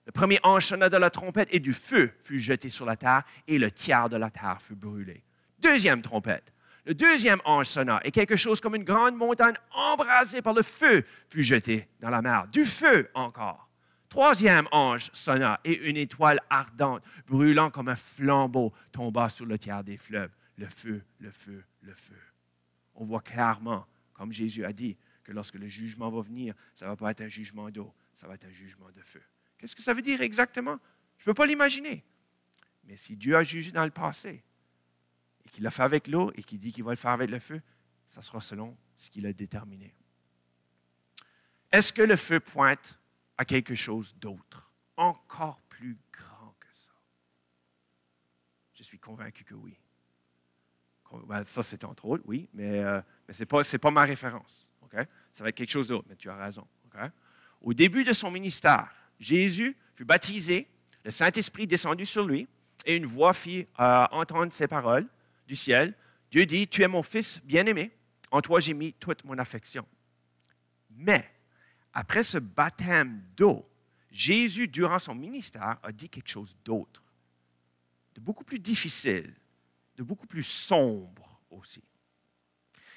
Le premier ange sonna de la trompette et du feu fut jeté sur la terre et le tiers de la terre fut brûlé. Deuxième trompette. Le deuxième ange sonna et quelque chose comme une grande montagne embrasée par le feu fut jeté dans la mer. Du feu encore. Troisième ange sonna et une étoile ardente, brûlant comme un flambeau, tomba sur le tiers des fleuves. Le feu, le feu, le feu. On voit clairement, comme Jésus a dit, que lorsque le jugement va venir, ça ne va pas être un jugement d'eau, ça va être un jugement de feu. Qu'est-ce que ça veut dire exactement? Je ne peux pas l'imaginer. Mais si Dieu a jugé dans le passé, et qu'il l'a fait avec l'eau, et qu'il dit qu'il va le faire avec le feu, ça sera selon ce qu'il a déterminé. Est-ce que le feu pointe à quelque chose d'autre, encore plus grand que ça? Je suis convaincu que oui. Ben, ça, c'est entre autres, oui, mais ce n'est pas ma référence. Okay? Ça va être quelque chose d'autre, mais tu as raison. Okay? Au début de son ministère, Jésus fut baptisé, le Saint-Esprit descendu sur lui, et une voix fit entendre ces paroles du ciel. Dieu dit, « Tu es mon Fils bien-aimé, en toi j'ai mis toute mon affection. » Mais, après ce baptême d'eau, Jésus, durant son ministère, a dit quelque chose d'autre, de beaucoup plus difficile, de beaucoup plus sombre aussi.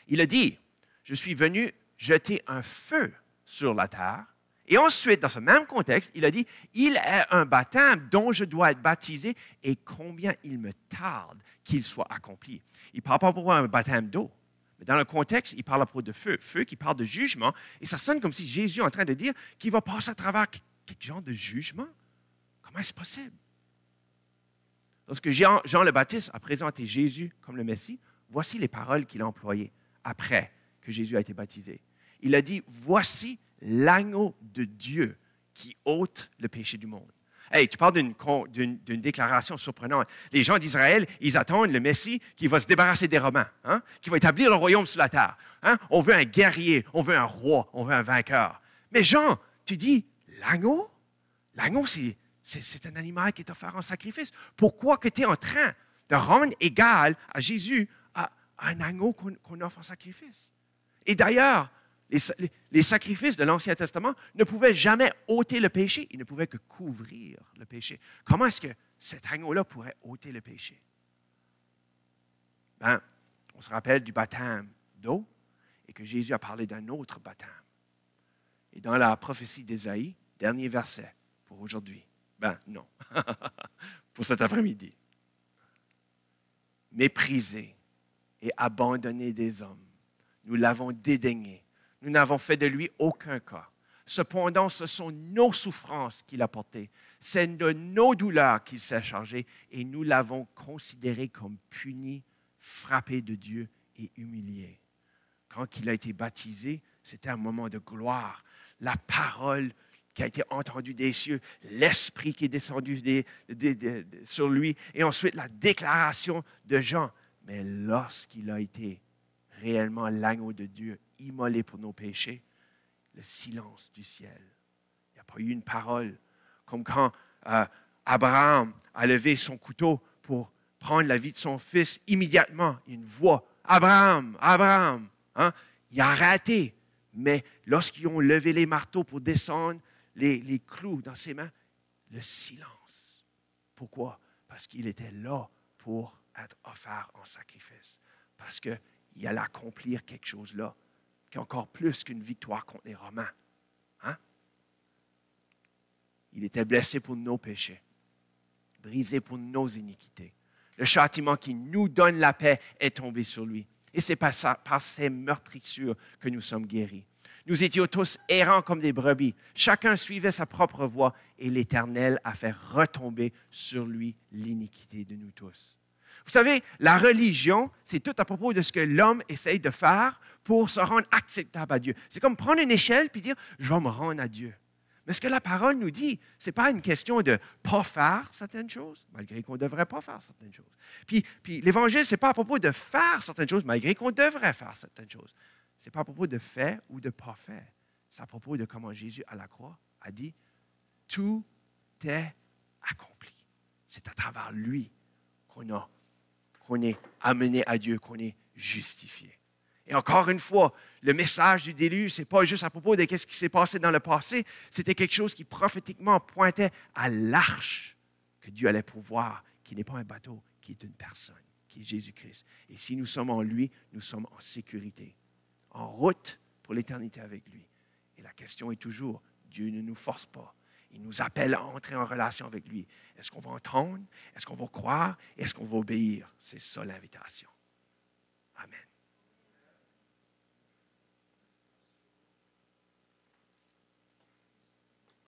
Il a dit, « Je suis venu jeter un feu sur la terre. » Et ensuite, dans ce même contexte, il a dit, « Il est un baptême dont je dois être baptisé et combien il me tarde qu'il soit accompli. » Il ne parle pas pour un baptême d'eau. Mais dans le contexte, il parle à propos de feu. Feu qui parle de jugement. Et ça sonne comme si Jésus est en train de dire qu'il va passer à travers quelque genre de jugement. Comment est-ce possible? Lorsque Jean le Baptiste a présenté Jésus comme le Messie, voici les paroles qu'il a employées après que Jésus a été baptisé. Il a dit, « Voici l'agneau de Dieu qui ôte le péché du monde. » Hey, tu parles d'une déclaration surprenante. Les gens d'Israël, ils attendent le Messie qui va se débarrasser des Romains, hein, qui va établir le royaume sur la terre. Hein. On veut un guerrier, on veut un roi, on veut un vainqueur. Mais Jean, tu dis, l'agneau? L'agneau, c'est un animal qui est offert en sacrifice. Pourquoi que tu es en train de rendre égal à Jésus à un agneau qu'on offre en sacrifice? Et d'ailleurs, les sacrifices de l'Ancien Testament ne pouvaient jamais ôter le péché. Ils ne pouvaient que couvrir le péché. Comment est-ce que cet agneau-là pourrait ôter le péché? Ben, on se rappelle du baptême d'eau et que Jésus a parlé d'un autre baptême. Et dans la prophétie d'Ésaïe, dernier verset pour aujourd'hui. Ben non, pour cet après-midi. Méprisé et abandonné des hommes, nous l'avons dédaigné. Nous n'avons fait de lui aucun cas. Cependant, ce sont nos souffrances qu'il a portées. C'est de nos douleurs qu'il s'est chargé et nous l'avons considéré comme puni, frappé de Dieu et humilié. Quand il a été baptisé, c'était un moment de gloire. La parole qui a été entendue des cieux, l'Esprit qui est descendu sur lui et ensuite la déclaration de Jean. Mais lorsqu'il a été réellement l'agneau de Dieu, immolé pour nos péchés, le silence du ciel. Il n'y a pas eu une parole. Comme quand Abraham a levé son couteau pour prendre la vie de son fils, immédiatement, il y a une voix. Abraham, Abraham. Hein? Il a raté. Mais lorsqu'ils ont levé les marteaux pour descendre les clous dans ses mains, le silence. Pourquoi? Parce qu'il était là pour être offert en sacrifice. Parce qu'il allait accomplir quelque chose là, qui est encore plus qu'une victoire contre les Romains. Hein? Il était blessé pour nos péchés, brisé pour nos iniquités. Le châtiment qui nous donne la paix est tombé sur lui. Et c'est par ses meurtrissures que nous sommes guéris. Nous étions tous errants comme des brebis. Chacun suivait sa propre voie et l'Éternel a fait retomber sur lui l'iniquité de nous tous. Vous savez, la religion, c'est tout à propos de ce que l'homme essaye de faire pour se rendre acceptable à Dieu. C'est comme prendre une échelle et dire, je vais me rendre à Dieu. Mais ce que la parole nous dit, ce n'est pas une question de ne pas faire certaines choses, malgré qu'on ne devrait pas faire certaines choses. Puis l'Évangile, ce n'est pas à propos de faire certaines choses, malgré qu'on devrait faire certaines choses. Ce n'est pas à propos de faire ou de ne pas faire. C'est à propos de comment Jésus, à la croix, a dit, tout est accompli. C'est à travers lui qu'on est amené à Dieu, qu'on est justifié. Et encore une fois, le message du déluge, ce n'est pas juste à propos de ce qui s'est passé dans le passé, c'était quelque chose qui prophétiquement pointait à l'arche que Dieu allait pourvoir, qui n'est pas un bateau, qui est une personne, qui est Jésus-Christ. Et si nous sommes en lui, nous sommes en sécurité, en route pour l'éternité avec lui. Et la question est toujours, Dieu ne nous force pas. Il nous appelle à entrer en relation avec lui. Est-ce qu'on va entendre? Est-ce qu'on va croire? Est-ce qu'on va obéir? C'est ça l'invitation. Amen.